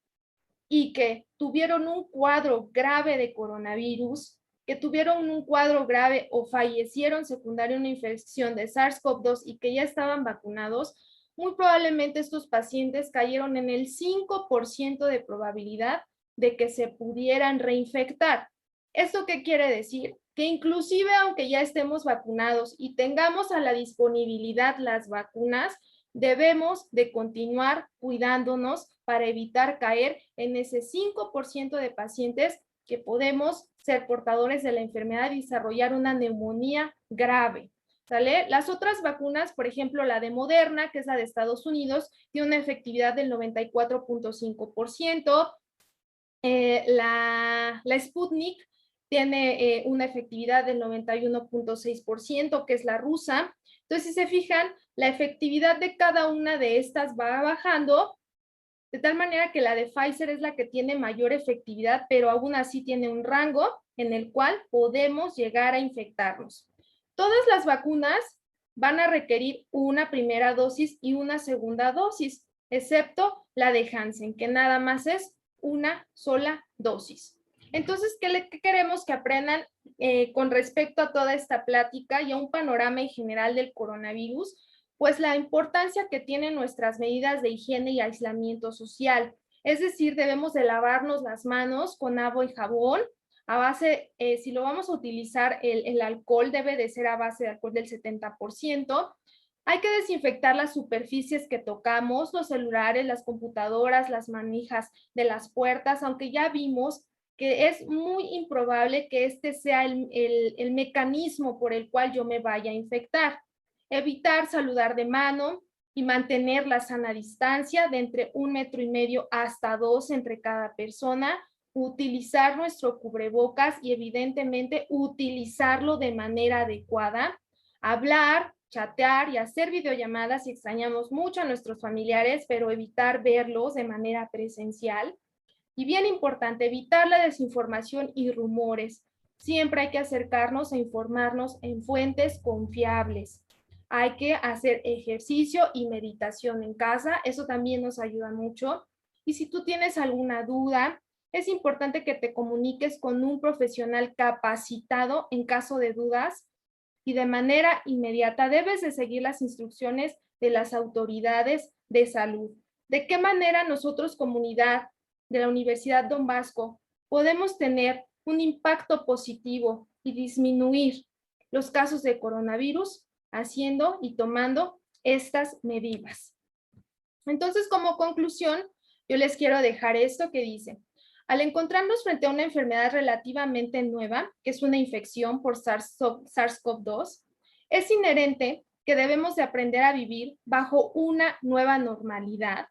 y que tuvieron un cuadro grave de coronavirus, que tuvieron un cuadro grave o fallecieron secundario a una infección de SARS-CoV-2 y que ya estaban vacunados, muy probablemente estos pacientes cayeron en el 5% de probabilidad de que se pudieran reinfectar. ¿Esto qué quiere decir? Que inclusive aunque ya estemos vacunados y tengamos a la disponibilidad las vacunas, debemos de continuar cuidándonos para evitar caer en ese 5% de pacientes que podemos ser portadores de la enfermedad y desarrollar una neumonía grave. ¿Sale? Las otras vacunas, por ejemplo, la de Moderna, que es la de Estados Unidos, tiene una efectividad del 94.5%. La Sputnik tiene una efectividad del 91.6%, que es la rusa. Entonces, si se fijan, la efectividad de cada una de estas va bajando, de tal manera que la de Pfizer es la que tiene mayor efectividad, pero aún así tiene un rango en el cual podemos llegar a infectarnos. Todas las vacunas van a requerir una primera dosis y una segunda dosis, excepto la de Janssen, que nada más es una sola dosis. Entonces, ¿qué queremos que aprendan con respecto a toda esta plática y a un panorama en general del coronavirus? Pues la importancia que tienen nuestras medidas de higiene y aislamiento social. Es decir, debemos de lavarnos las manos con agua y jabón. A base, si lo vamos a utilizar, el alcohol debe de ser a base de alcohol del 70%. Hay que desinfectar las superficies que tocamos, los celulares, las computadoras, las manijas de las puertas, aunque ya vimos que es muy improbable que este sea el mecanismo por el cual yo me vaya a infectar. Evitar saludar de mano y mantener la sana distancia de entre 1,5 metros hasta 2 entre cada persona. Utilizar nuestro cubrebocas y evidentemente utilizarlo de manera adecuada. Hablar, chatear y hacer videollamadas si extrañamos mucho a nuestros familiares, pero evitar verlos de manera presencial. Y bien importante, evitar la desinformación y rumores. Siempre hay que acercarnos a informarnos en fuentes confiables. Hay que hacer ejercicio y meditación en casa, eso también nos ayuda mucho. Y si tú tienes alguna duda, es importante que te comuniques con un profesional capacitado en caso de dudas y de manera inmediata debes de seguir las instrucciones de las autoridades de salud. ¿De qué manera nosotros, comunidad de la Universidad Don Bosco, podemos tener un impacto positivo y disminuir los casos de coronavirus haciendo y tomando estas medidas? Entonces, como conclusión, yo les quiero dejar esto que dice: al encontrarnos frente a una enfermedad relativamente nueva, que es una infección por SARS-CoV-2, es inherente que debemos de aprender a vivir bajo una nueva normalidad,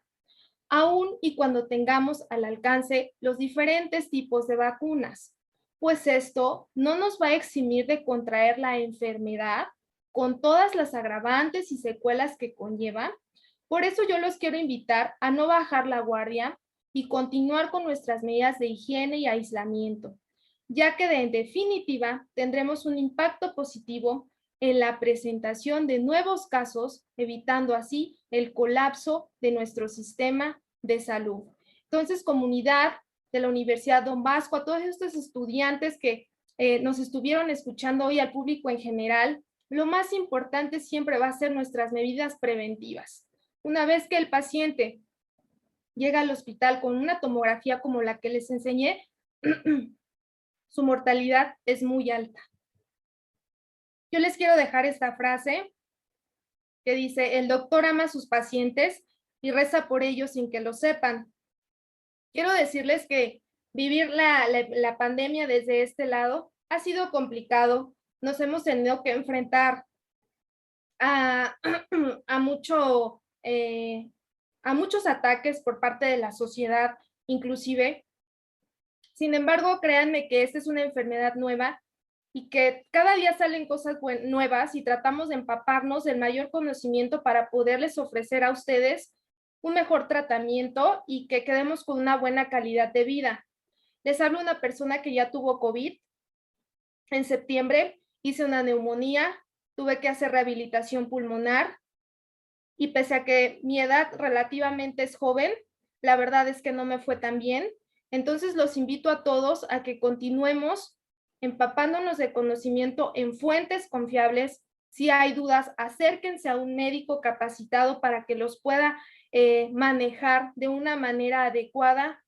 aún y cuando tengamos al alcance los diferentes tipos de vacunas. pues esto no nos va a eximir de contraer la enfermedad con todas las agravantes y secuelas que conlleva. Por eso yo los quiero invitar a no bajar la guardia y continuar con nuestras medidas de higiene y aislamiento, ya que en definitiva tendremos un impacto positivo en la presentación de nuevos casos, evitando así el colapso de nuestro sistema de salud. Entonces, comunidad de la Universidad Don Bosco, a todos estos estudiantes que nos estuvieron escuchando hoy, al público en general, lo más importante siempre va a ser nuestras medidas preventivas. Una vez que el paciente llega al hospital con una tomografía como la que les enseñé, su mortalidad es muy alta. Yo les quiero dejar esta frase que dice: el doctor ama a sus pacientes y reza por ellos sin que lo sepan. Quiero decirles que vivir la pandemia desde este lado ha sido complicado. Nos hemos tenido que enfrentar a, a, mucho, a muchos ataques por parte de la sociedad, inclusive. Sin embargo, créanme que esta es una enfermedad nueva y que cada día salen cosas nuevas y tratamos de empaparnos del mayor conocimiento para poderles ofrecer a ustedes un mejor tratamiento y que quedemos con una buena calidad de vida. Les hablo una persona que ya tuvo COVID. En septiembre hice una neumonía, tuve que hacer rehabilitación pulmonar y pese a que mi edad relativamente es joven, la verdad es que no me fue tan bien. Entonces los invito a todos a que continuemos empapándonos de conocimiento en fuentes confiables. Si hay dudas, acérquense a un médico capacitado para que los pueda manejar de una manera adecuada.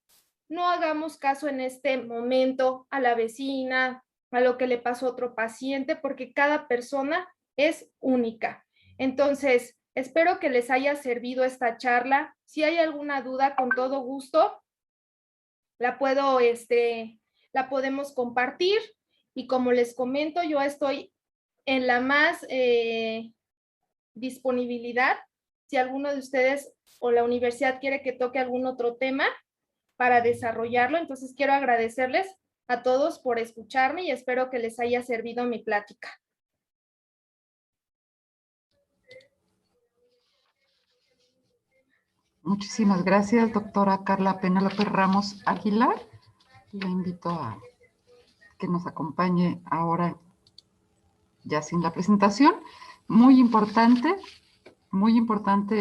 No hagamos caso en este momento a la vecina, a lo que le pasó a otro paciente, porque cada persona es única. Entonces, espero que les haya servido esta charla. Si hay alguna duda, con todo gusto, la podemos compartir. Y como les comento, yo estoy en la más disponibilidad. Si alguno de ustedes o la universidad quiere que toque algún otro tema para desarrollarlo, entonces quiero agradecerles a todos por escucharme y espero que les haya servido mi plática. Muchísimas gracias, doctora Carla Penélope Ramos Aguilar. Le invito a que nos acompañe ahora ya sin la presentación. Muy importante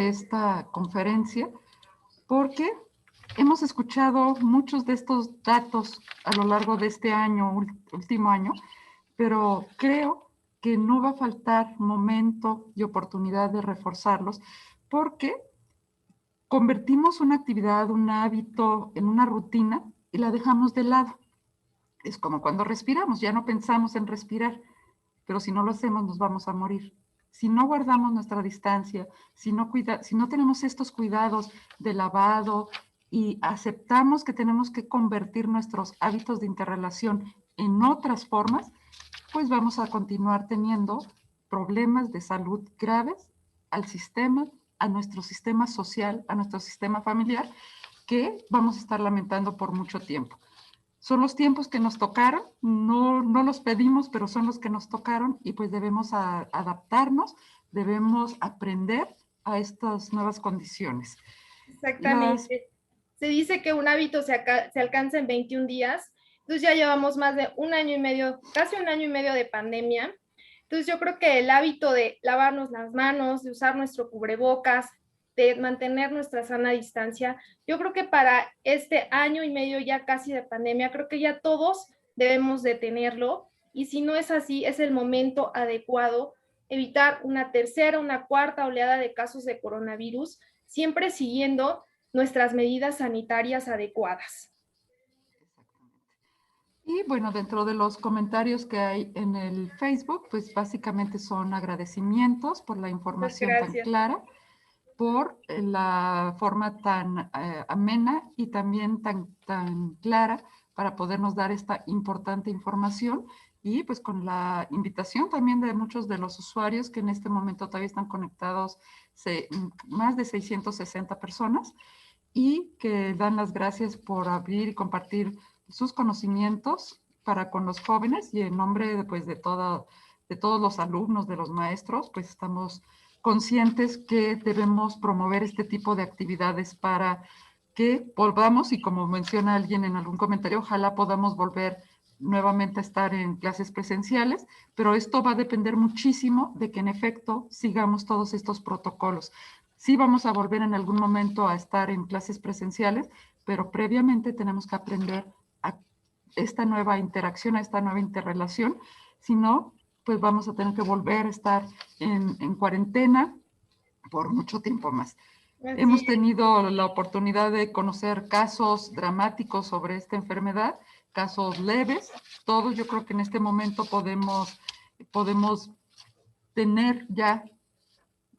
esta conferencia porque hemos escuchado muchos de estos datos a lo largo de este año, último año, pero creo que no va a faltar momento y oportunidad de reforzarlos porque convertimos una actividad, un hábito en una rutina y la dejamos de lado. Es como cuando respiramos, ya no pensamos en respirar, pero si no lo hacemos nos vamos a morir. Si no guardamos nuestra distancia, si no tenemos estos cuidados de lavado y aceptamos que tenemos que convertir nuestros hábitos de interrelación en otras formas, pues vamos a continuar teniendo problemas de salud graves al sistema, a nuestro sistema social, a nuestro sistema familiar, que vamos a estar lamentando por mucho tiempo. Son los tiempos que nos tocaron, no los pedimos, pero son los que nos tocaron y pues debemos adaptarnos, debemos aprender a estas nuevas condiciones. Exactamente. Se dice que un hábito se alcanza en 21 días, entonces ya llevamos más de un año y medio, casi un año y medio de pandemia. Entonces yo creo que el hábito de lavarnos las manos, de usar nuestro cubrebocas, de mantener nuestra sana distancia, yo creo que para este año y medio ya casi de pandemia, creo que ya todos debemos de tenerlo y si no es así, es el momento adecuado evitar una tercera, una cuarta oleada de casos de coronavirus, siempre siguiendo nuestras medidas sanitarias adecuadas. Y bueno, dentro de los comentarios que hay en el Facebook, pues básicamente son agradecimientos por la información tan clara, por la forma tan amena y también tan clara para podernos dar esta importante información y pues con la invitación también de muchos de los usuarios que en este momento todavía están conectados, más de 660 personas, y que dan las gracias por abrir y compartir sus conocimientos para con los jóvenes y en nombre pues, de todos los alumnos, de los maestros, pues estamos conscientes que debemos promover este tipo de actividades para que volvamos, y como menciona alguien en algún comentario, ojalá podamos volver nuevamente a estar en clases presenciales, pero esto va a depender muchísimo de que en efecto sigamos todos estos protocolos. Sí vamos a volver en algún momento a estar en clases presenciales, pero previamente tenemos que aprender a esta nueva interacción, a esta nueva interrelación, si no, pues vamos a tener que volver a estar en cuarentena por mucho tiempo más. Hemos tenido la oportunidad de conocer casos dramáticos sobre esta enfermedad, casos leves. Todos yo creo que en este momento podemos tener ya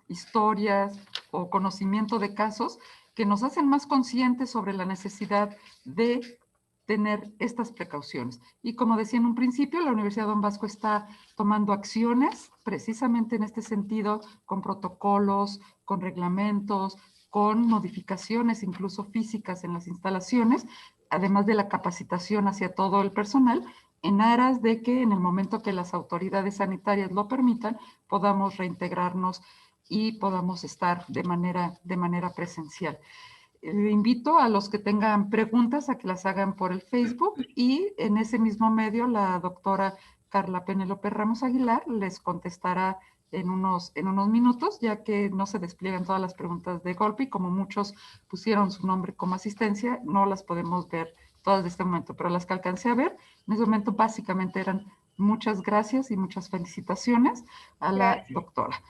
historias o conocimiento de casos que nos hacen más conscientes sobre la necesidad de tener estas precauciones. Y como decía en un principio, la Universidad Don Bosco está tomando acciones precisamente en este sentido, con protocolos, con reglamentos, con modificaciones incluso físicas en las instalaciones, además de la capacitación hacia todo el personal, en aras de que en el momento que las autoridades sanitarias lo permitan, podamos reintegrarnos y podamos estar de manera presencial. Invito a los que tengan preguntas a que las hagan por el Facebook y en ese mismo medio la doctora Carla Penélope Ramos Aguilar les contestará en unos minutos, ya que no se despliegan todas las preguntas de golpe y como muchos pusieron su nombre como asistencia, no las podemos ver todas de este momento, pero las que alcancé a ver en ese momento básicamente eran muchas gracias y muchas felicitaciones a la doctora.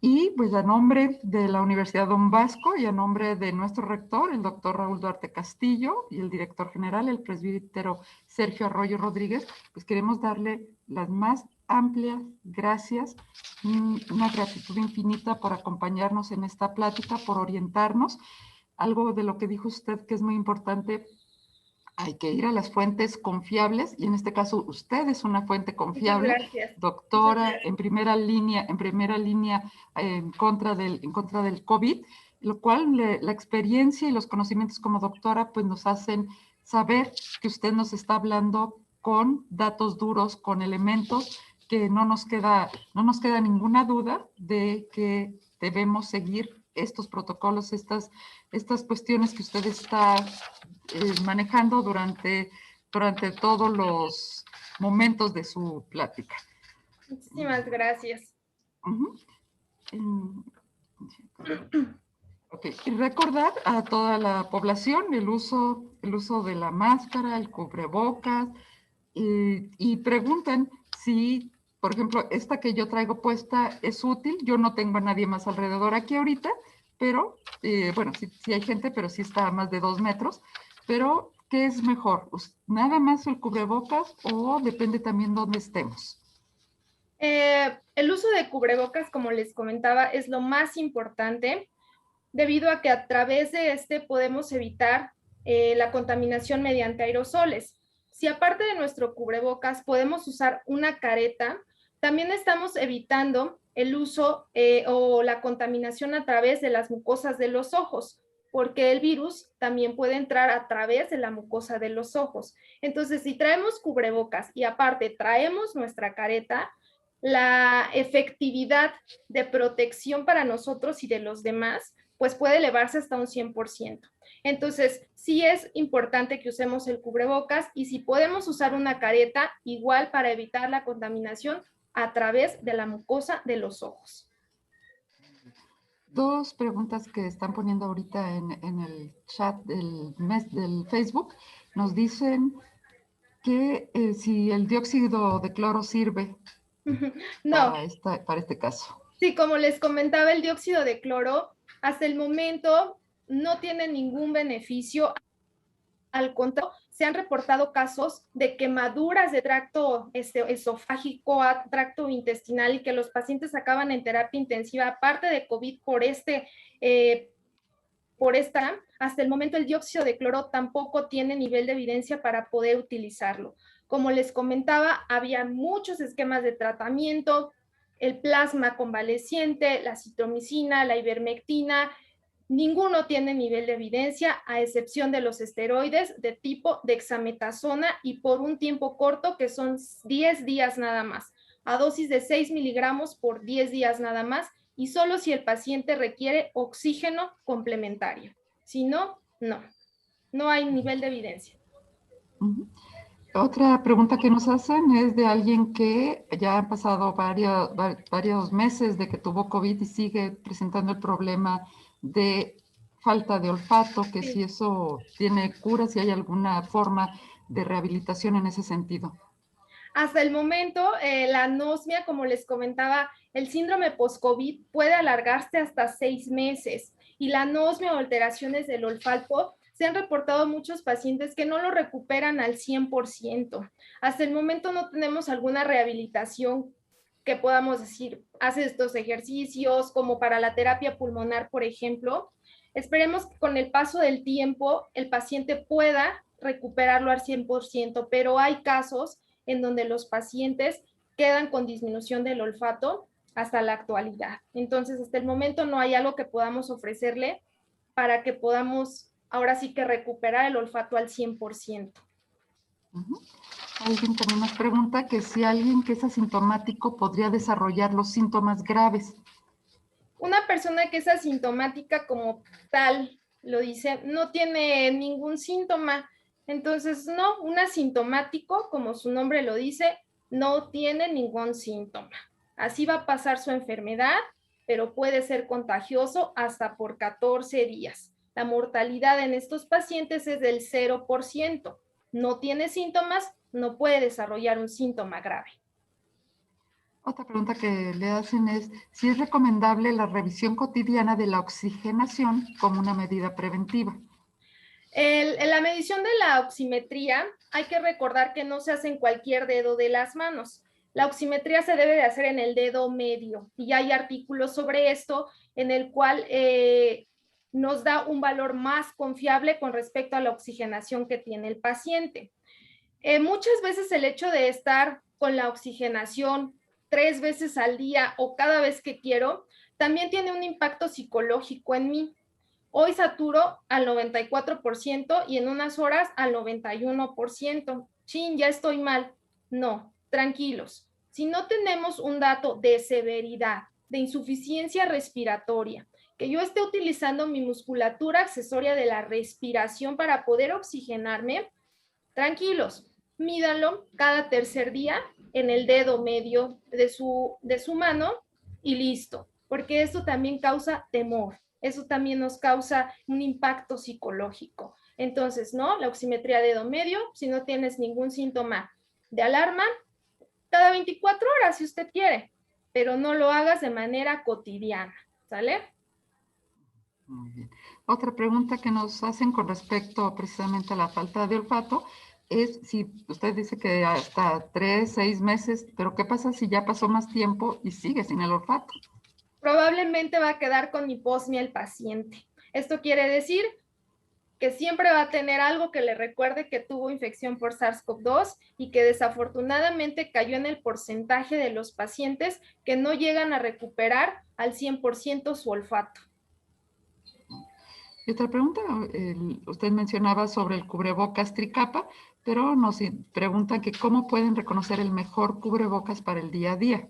Y pues a nombre de la Universidad Don Bosco y a nombre de nuestro rector, el doctor Raúl Duarte Castillo, y el director general, el presbítero Sergio Arroyo Rodríguez, pues queremos darle las más amplias gracias, una gratitud infinita por acompañarnos en esta plática, por orientarnos. Algo de lo que dijo usted que es muy importante, hay que ir a las fuentes confiables y en este caso usted es una fuente confiable, doctora, en primera línea en contra del COVID, lo cual la experiencia y los conocimientos como doctora pues nos hacen saber que usted nos está hablando con datos duros, con elementos que no nos queda ninguna duda de que debemos seguir estos protocolos, estas cuestiones que usted está manejando durante todos los momentos de su plática. Muchísimas gracias. Okay. Y recordar a toda la población el uso de la máscara, el cubrebocas, y pregunten si, por ejemplo, esta que yo traigo puesta es útil. Yo no tengo a nadie más alrededor aquí ahorita, pero, bueno, sí hay gente, pero sí está a más de 2 metros. Pero, ¿qué es mejor? ¿Nada más el cubrebocas o depende también dónde estemos? El uso de cubrebocas, como les comentaba, es lo más importante, debido a que a través de este podemos evitar la contaminación mediante aerosoles. Si aparte de nuestro cubrebocas podemos usar una careta, también estamos evitando el uso o la contaminación a través de las mucosas de los ojos, porque el virus también puede entrar a través de la mucosa de los ojos. Entonces, si traemos cubrebocas y aparte traemos nuestra careta, la efectividad de protección para nosotros y de los demás pues puede elevarse hasta un 100%. Entonces, sí es importante que usemos el cubrebocas y si podemos usar una careta, igual para evitar la contaminación a través de la mucosa de los ojos. Dos preguntas que están poniendo ahorita en el chat del Facebook. Nos dicen que si el dióxido de cloro sirve no. para este caso. Sí, como les comentaba, el dióxido de cloro hasta el momento no tiene ningún beneficio. Al contrario, se han reportado casos de quemaduras de tracto esofágico, tracto intestinal y que los pacientes acaban en terapia intensiva, aparte de COVID hasta el momento el dióxido de cloro tampoco tiene nivel de evidencia para poder utilizarlo. Como les comentaba, había muchos esquemas de tratamiento, el plasma convaleciente, la citromicina, la ivermectina, Ninguno tiene nivel de evidencia, a excepción de los esteroides de tipo dexametasona y por un tiempo corto, que son 10 días nada más, a dosis de 6 miligramos por 10 días nada más, y solo si el paciente requiere oxígeno complementario. Si no, no. No hay nivel de evidencia. Otra pregunta que nos hacen es de alguien que ya han pasado varios meses de que tuvo COVID y sigue presentando el problema de falta de olfato, que si eso tiene cura, si hay alguna forma de rehabilitación en ese sentido. Hasta el momento, la anosmia, como les comentaba, el síndrome post-COVID puede alargarse hasta 6 meses y la anosmia o alteraciones del olfato se han reportado muchos pacientes que no lo recuperan al 100%. Hasta el momento no tenemos alguna rehabilitación que podamos decir, hace estos ejercicios como para la terapia pulmonar, por ejemplo. Esperemos que con el paso del tiempo el paciente pueda recuperarlo al 100%, pero hay casos en donde los pacientes quedan con disminución del olfato hasta la actualidad. Entonces, hasta el momento no hay algo que podamos ofrecerle para que podamos ahora sí que recuperar el olfato al 100%. Alguien también nos pregunta que si alguien que es asintomático podría desarrollar los síntomas graves. Una persona que es asintomática como tal, lo dice, no tiene ningún síntoma. Entonces, no, un asintomático, como su nombre lo dice, no tiene ningún síntoma. Así va a pasar su enfermedad, pero puede ser contagioso hasta por 14 días. La mortalidad en estos pacientes es del 0%. No tiene síntomas, no puede desarrollar un síntoma grave. Otra pregunta que le hacen es si es recomendable la revisión cotidiana de la oxigenación como una medida preventiva. En la medición de la oximetría hay que recordar que no se hace en cualquier dedo de las manos. La oximetría se debe de hacer en el dedo medio y hay artículos sobre esto en el cual nos da un valor más confiable con respecto a la oxigenación que tiene el paciente. Muchas veces el hecho de estar con la oxigenación 3 veces al día o cada vez que quiero, también tiene un impacto psicológico en mí. Hoy saturo al 94% y en unas horas al 91%. Chin, ya estoy mal. No, tranquilos. Si no tenemos un dato de severidad, de insuficiencia respiratoria, que yo esté utilizando mi musculatura accesoria de la respiración para poder oxigenarme, tranquilos, mídanlo cada tercer día en el dedo medio de su mano y listo, porque esto también causa temor, eso también nos causa un impacto psicológico. Entonces, ¿no? La oximetría dedo medio, si no tienes ningún síntoma de alarma, cada 24 horas si usted quiere, pero no lo hagas de manera cotidiana, ¿sale? Muy bien. Otra pregunta que nos hacen con respecto precisamente a la falta de olfato es si usted dice que hasta 3, 6 meses, pero ¿qué pasa si ya pasó más tiempo y sigue sin el olfato? Probablemente va a quedar con hiposmia el paciente. Esto quiere decir que siempre va a tener algo que le recuerde que tuvo infección por SARS-CoV-2 y que desafortunadamente cayó en el porcentaje de los pacientes que no llegan a recuperar al 100% su olfato. Y otra pregunta, usted mencionaba sobre el cubrebocas tricapa, pero nos preguntan que cómo pueden reconocer el mejor cubrebocas para el día a día.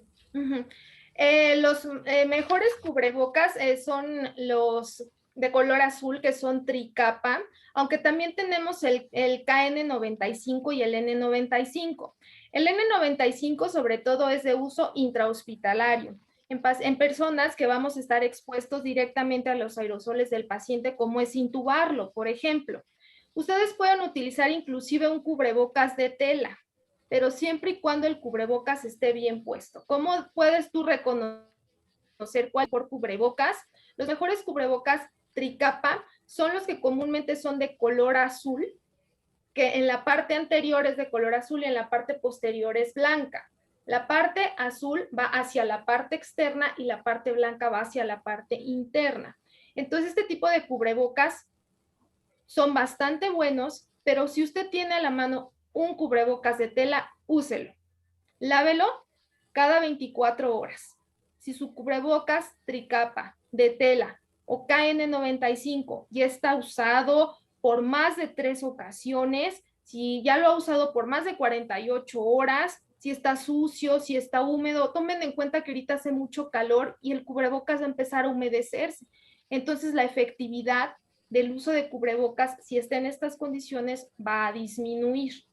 Los mejores cubrebocas son los de color azul, que son tricapa, aunque también tenemos el KN95 y el N95. El N95 sobre todo es de uso intrahospitalario, en personas que vamos a estar expuestos directamente a los aerosoles del paciente, como es intubarlo, por ejemplo. Ustedes pueden utilizar inclusive un cubrebocas de tela, pero siempre y cuando el cubrebocas esté bien puesto. ¿Cómo puedes tú reconocer cuál por cubrebocas? Los mejores cubrebocas tricapa son los que comúnmente son de color azul, que en la parte anterior es de color azul y en la parte posterior es blanca. La parte azul va hacia la parte externa y la parte blanca va hacia la parte interna. Entonces, este tipo de cubrebocas son bastante buenos, pero si usted tiene a la mano un cubrebocas de tela, úselo. Lávelo cada 24 horas. Si su cubrebocas tricapa de tela o KN95 ya está usado por más de 3 ocasiones, si ya lo ha usado por más de 48 horas, si está sucio, si está húmedo, tomen en cuenta que ahorita hace mucho calor y el cubrebocas va a empezar a humedecerse. Entonces la efectividad del uso de cubrebocas, si está en estas condiciones, va a disminuir.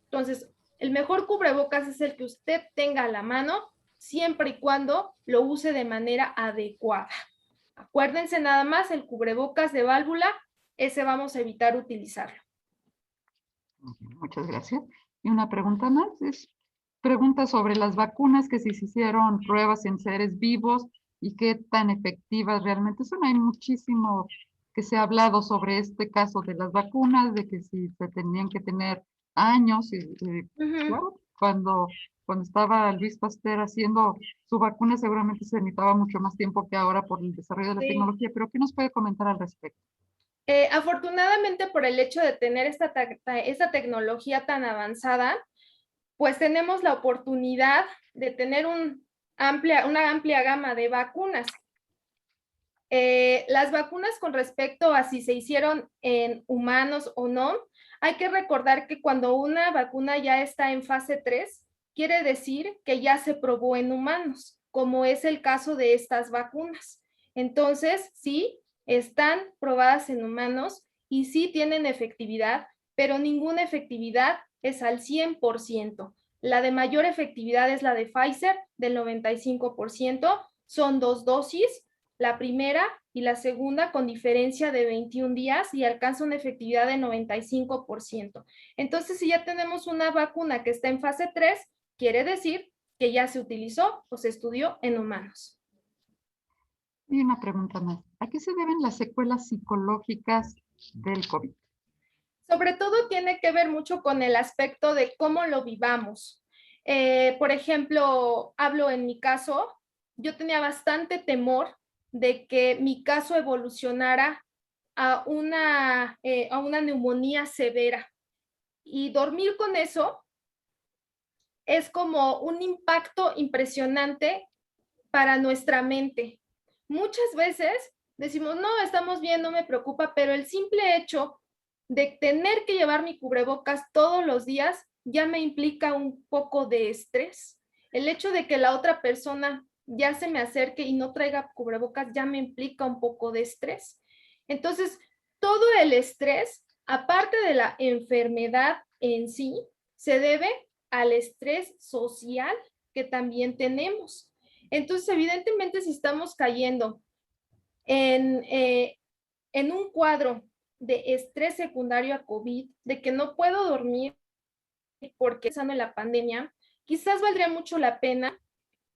Entonces, el mejor cubrebocas es el que usted tenga a la mano, siempre y cuando lo use de manera adecuada. Acuérdense nada más, el cubrebocas de válvula, ese vamos a evitar utilizarlo. Muchas gracias. Y una pregunta más, es pregunta sobre las vacunas, que si se hicieron pruebas en seres vivos y qué tan efectivas realmente son. Hay muchísimo que se ha hablado sobre este caso de las vacunas, de que si se tenían que tener años, claro, cuando estaba Luis Pasteur haciendo su vacuna, seguramente se necesitaba mucho más tiempo que ahora por el desarrollo de la tecnología, pero ¿qué nos puede comentar al respecto? Afortunadamente, por el hecho de tener esta tecnología tan avanzada, pues tenemos la oportunidad de tener una amplia gama de vacunas. Las vacunas con respecto a si se hicieron en humanos o no, hay que recordar que cuando una vacuna ya está en fase 3, quiere decir que ya se probó en humanos, como es el caso de estas vacunas. Entonces, sí, están probadas en humanos y sí tienen efectividad, pero ninguna efectividad es al 100%. La de mayor efectividad es la de Pfizer, del 95%, son 2 dosis, la primera y la segunda con diferencia de 21 días y alcanza una efectividad de 95%. Entonces, si ya tenemos una vacuna que está en fase 3, quiere decir que ya se utilizó o se estudió en humanos. Y una pregunta más. ¿A qué se deben las secuelas psicológicas del COVID? Sobre todo tiene que ver mucho con el aspecto de cómo lo vivamos. Por ejemplo, hablo en mi caso, yo tenía bastante temor de que mi caso evolucionara a una neumonía severa. Y dormir con eso es como un impacto impresionante para nuestra mente. Muchas veces decimos, no, estamos bien, no me preocupa, pero el simple hecho de tener que llevar mi cubrebocas todos los días ya me implica un poco de estrés. El hecho de que la otra persona ya se me acerque y no traiga cubrebocas ya me implica un poco de estrés. Entonces, todo el estrés, aparte de la enfermedad en sí, se debe al estrés social que también tenemos. Entonces, evidentemente, si estamos cayendo en un cuadro de estrés secundario a COVID, de que no puedo dormir porque estando en la pandemia, quizás valdría mucho la pena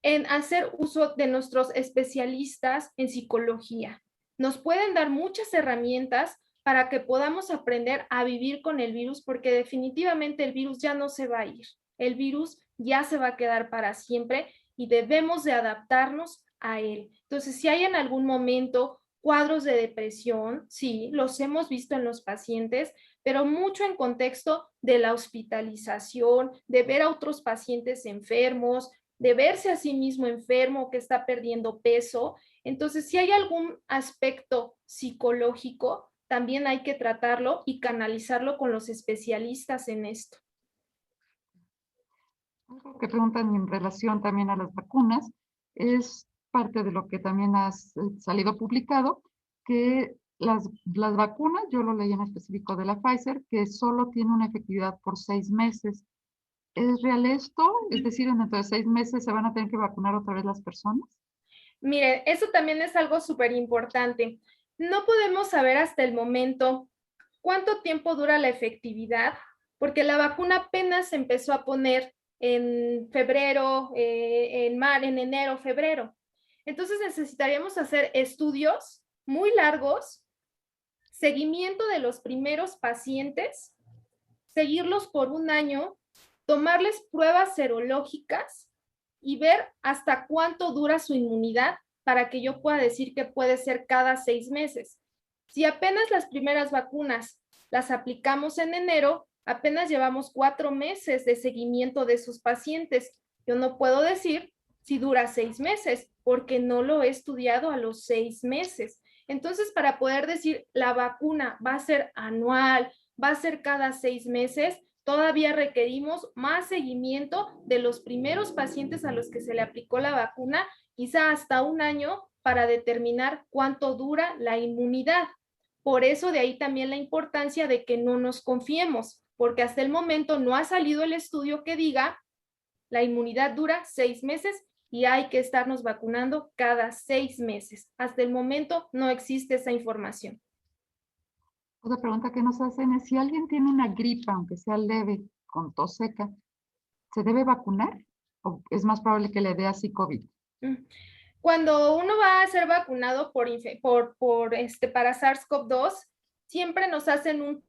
en hacer uso de nuestros especialistas en psicología. Nos pueden dar muchas herramientas para que podamos aprender a vivir con el virus, porque definitivamente el virus ya no se va a ir. El virus ya se va a quedar para siempre y debemos de adaptarnos a él. Entonces, si hay en algún momento cuadros de depresión, sí, los hemos visto en los pacientes, pero mucho en contexto de la hospitalización, de ver a otros pacientes enfermos, de verse a sí mismo enfermo, que está perdiendo peso. Entonces, si hay algún aspecto psicológico, también hay que tratarlo y canalizarlo con los especialistas en esto. Algo que preguntan en relación también a las vacunas es parte de lo que también has salido publicado, que las vacunas, yo lo leí en específico de la Pfizer, que solo tiene una efectividad por 6 meses. ¿Es real esto? Es decir, dentro de 6 meses se van a tener que vacunar otra vez las personas. Mire, eso también es algo súper importante. No podemos saber hasta el momento cuánto tiempo dura la efectividad, porque la vacuna apenas se empezó a poner en febrero, en enero, febrero. Entonces necesitaríamos hacer estudios muy largos, seguimiento de los primeros pacientes, seguirlos por un año, tomarles pruebas serológicas y ver hasta cuánto dura su inmunidad para que yo pueda decir que puede ser cada 6 meses. Si apenas las primeras vacunas las aplicamos en enero, apenas llevamos 4 meses de seguimiento de sus pacientes. Yo no puedo decir si dura 6 meses, porque no lo he estudiado a los 6 meses. Entonces, para poder decir la vacuna va a ser anual, va a ser cada 6 meses, todavía requerimos más seguimiento de los primeros pacientes a los que se le aplicó la vacuna, quizá hasta un año, para determinar cuánto dura la inmunidad. Por eso de ahí también la importancia de que no nos confiemos, porque hasta el momento no ha salido el estudio que diga la inmunidad dura 6 meses y hay que estarnos vacunando cada 6 meses. Hasta el momento no existe esa información. Otra pregunta que nos hacen es si alguien tiene una gripa, aunque sea leve, con tos seca, ¿se debe vacunar? ¿O es más probable que le dé así COVID? Cuando uno va a ser vacunado para SARS-CoV-2, siempre nos hacen un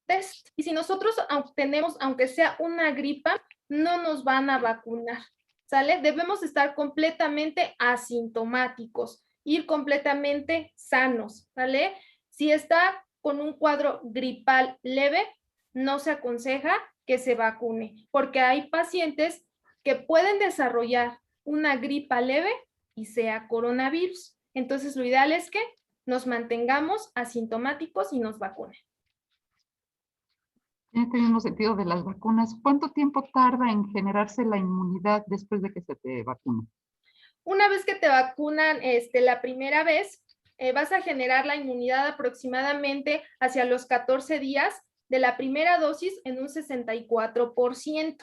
test. Y si nosotros tenemos, aunque sea una gripa, no nos van a vacunar, ¿sale? Debemos estar completamente asintomáticos, ir completamente sanos, ¿sale? Si está con un cuadro gripal leve, no se aconseja que se vacune, porque hay pacientes que pueden desarrollar una gripa leve y sea coronavirus. Entonces, lo ideal es que nos mantengamos asintomáticos y nos vacunen. En este mismo sentido de las vacunas, ¿cuánto tiempo tarda en generarse la inmunidad después de que se te vacuna? Una vez que te vacunan la primera vez, vas a generar la inmunidad aproximadamente hacia los 14 días de la primera dosis en un 64%.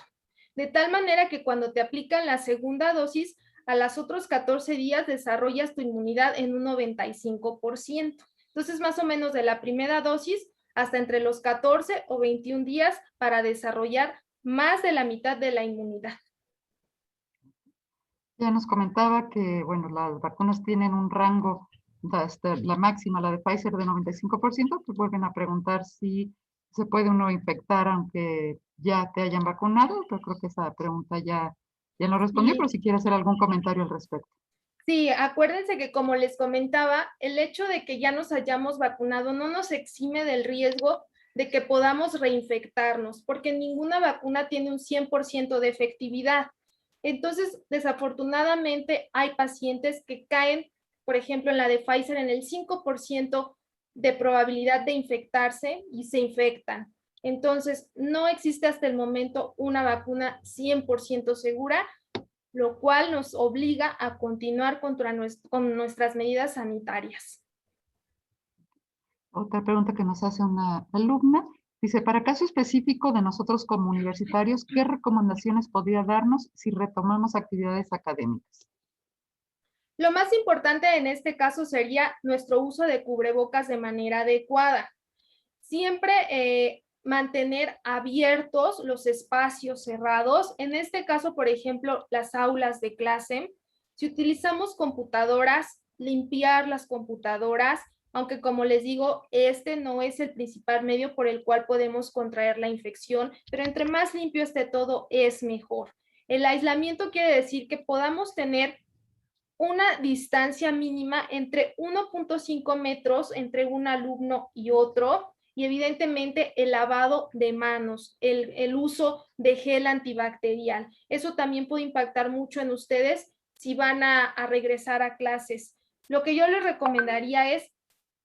De tal manera que cuando te aplican la segunda dosis, a los otros 14 días desarrollas tu inmunidad en un 95%. Entonces, más o menos de la primera dosis hasta entre los 14 o 21 días para desarrollar más de la mitad de la inmunidad. Ya nos comentaba que, bueno, las vacunas tienen un rango, hasta la máxima, la de Pfizer, de 95%, pues vuelven a preguntar si se puede uno infectar aunque ya te hayan vacunado, pero creo que esa pregunta ya no respondió, Sí. pero si quiere hacer algún comentario al respecto. Sí, acuérdense que como les comentaba, el hecho de que ya nos hayamos vacunado no nos exime del riesgo de que podamos reinfectarnos, porque ninguna vacuna tiene un 100% de efectividad. Entonces, desafortunadamente, hay pacientes que caen, por ejemplo, en la de Pfizer, en el 5% de probabilidad de infectarse y se infectan. Entonces, no existe hasta el momento una vacuna 100% segura, lo cual nos obliga a continuar con nuestras medidas sanitarias. Otra pregunta que nos hace una alumna, dice, para caso específico de nosotros como universitarios, ¿qué recomendaciones podría darnos si retomamos actividades académicas? Lo más importante en este caso sería nuestro uso de cubrebocas de manera adecuada. Siempre mantener abiertos los espacios cerrados. En este caso, por ejemplo, las aulas de clase. Si utilizamos computadoras, limpiar las computadoras, aunque como les digo, este no es el principal medio por el cual podemos contraer la infección, pero entre más limpio esté todo, es mejor. El aislamiento quiere decir que podamos tener una distancia mínima entre 1.5 metros entre un alumno y otro, y evidentemente el lavado de manos, el uso de gel antibacterial. Eso también puede impactar mucho en ustedes si van a regresar a clases. Lo que yo les recomendaría es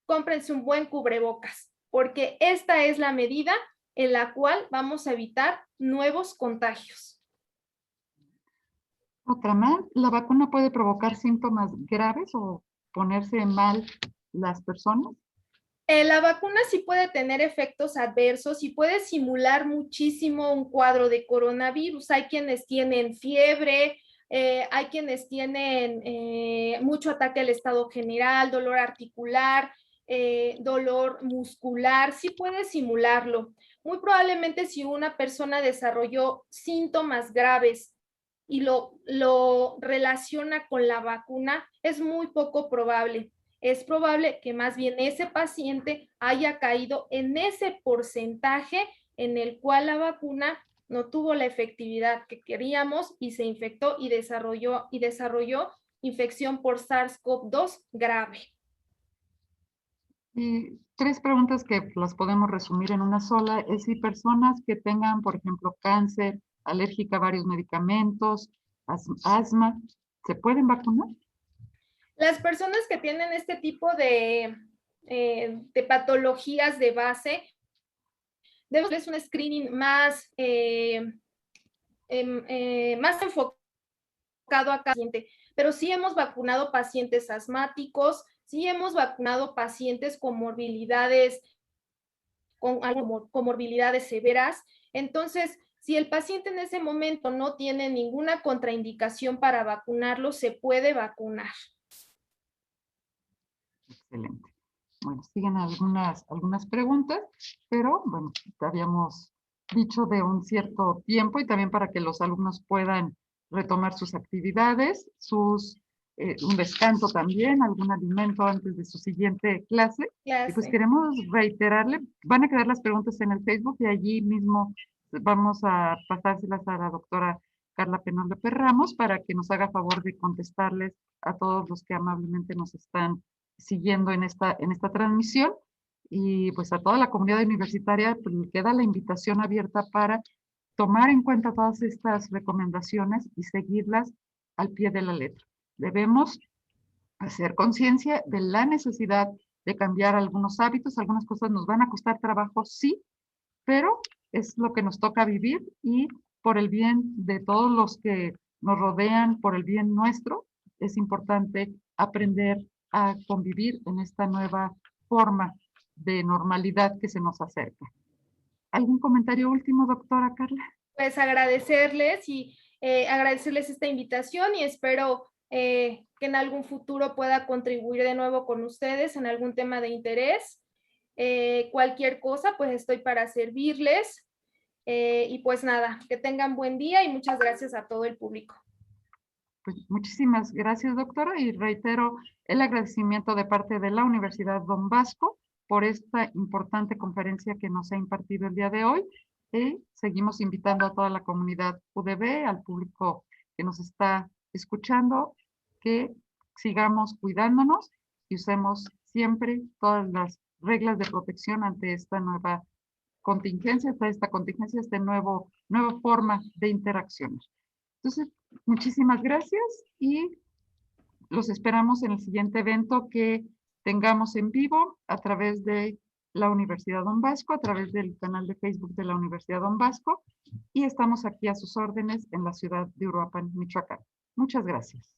cómprense un buen cubrebocas, porque esta es la medida en la cual vamos a evitar nuevos contagios. Otra más, ¿la vacuna puede provocar síntomas graves o ponerse mal las personas? La vacuna sí puede tener efectos adversos y puede simular muchísimo un cuadro de coronavirus. Hay quienes tienen fiebre, hay quienes tienen mucho ataque al estado general, dolor articular, dolor muscular, sí puede simularlo. Muy probablemente si una persona desarrolló síntomas graves y lo relaciona con la vacuna, es muy poco probable. Es probable que más bien ese paciente haya caído en ese porcentaje en el cual la vacuna no tuvo la efectividad que queríamos y se infectó y desarrolló infección por SARS-CoV-2 grave. Y tres preguntas que las podemos resumir en una sola es si personas que tengan, por ejemplo, cáncer, alérgica a varios medicamentos, asma, ¿se pueden vacunar? Las personas que tienen este tipo de patologías de base, debemos hacer un screening más enfocado a cada paciente, pero sí hemos vacunado pacientes asmáticos, sí hemos vacunado pacientes con comorbilidades severas. Entonces, si el paciente en ese momento no tiene ninguna contraindicación para vacunarlo, se puede vacunar. Excelente. Bueno, siguen algunas preguntas, pero bueno, te habíamos dicho de un cierto tiempo y también para que los alumnos puedan retomar sus actividades, un descanso también, algún alimento antes de su siguiente clase. Y pues queremos reiterarle, van a quedar las preguntas en el Facebook y allí mismo vamos a pasárselas a la doctora Carla Penón López Ramos para que nos haga favor de contestarles a todos los que amablemente nos están siguiendo en esta transmisión. Y pues a toda la comunidad universitaria pues, queda la invitación abierta para tomar en cuenta todas estas recomendaciones y seguirlas al pie de la letra. Debemos hacer conciencia de la necesidad de cambiar algunos hábitos, algunas cosas nos van a costar trabajo, sí, pero es lo que nos toca vivir y por el bien de todos los que nos rodean, por el bien nuestro, es importante aprender a convivir en esta nueva forma de normalidad que se nos acerca. ¿Algún comentario último, doctora Carla? Pues agradecerles esta invitación y espero que en algún futuro pueda contribuir de nuevo con ustedes en algún tema de interés. Cualquier cosa, pues estoy para servirles. Y pues nada, que tengan buen día y muchas gracias a todo el público. Pues muchísimas gracias, doctora, y reitero el agradecimiento de parte de la Universidad Don Bosco por esta importante conferencia que nos ha impartido el día de hoy. Y seguimos invitando a toda la comunidad UDB, al público que nos está escuchando, que sigamos cuidándonos y usemos siempre todas las reglas de protección ante esta nueva contingencia, esta nueva forma de interacción. Entonces, muchísimas gracias y los esperamos en el siguiente evento que tengamos en vivo a través de la Universidad Don Bosco, a través del canal de Facebook de la Universidad Don Bosco y estamos aquí a sus órdenes en la ciudad de Uruapan, Michoacán. Muchas gracias.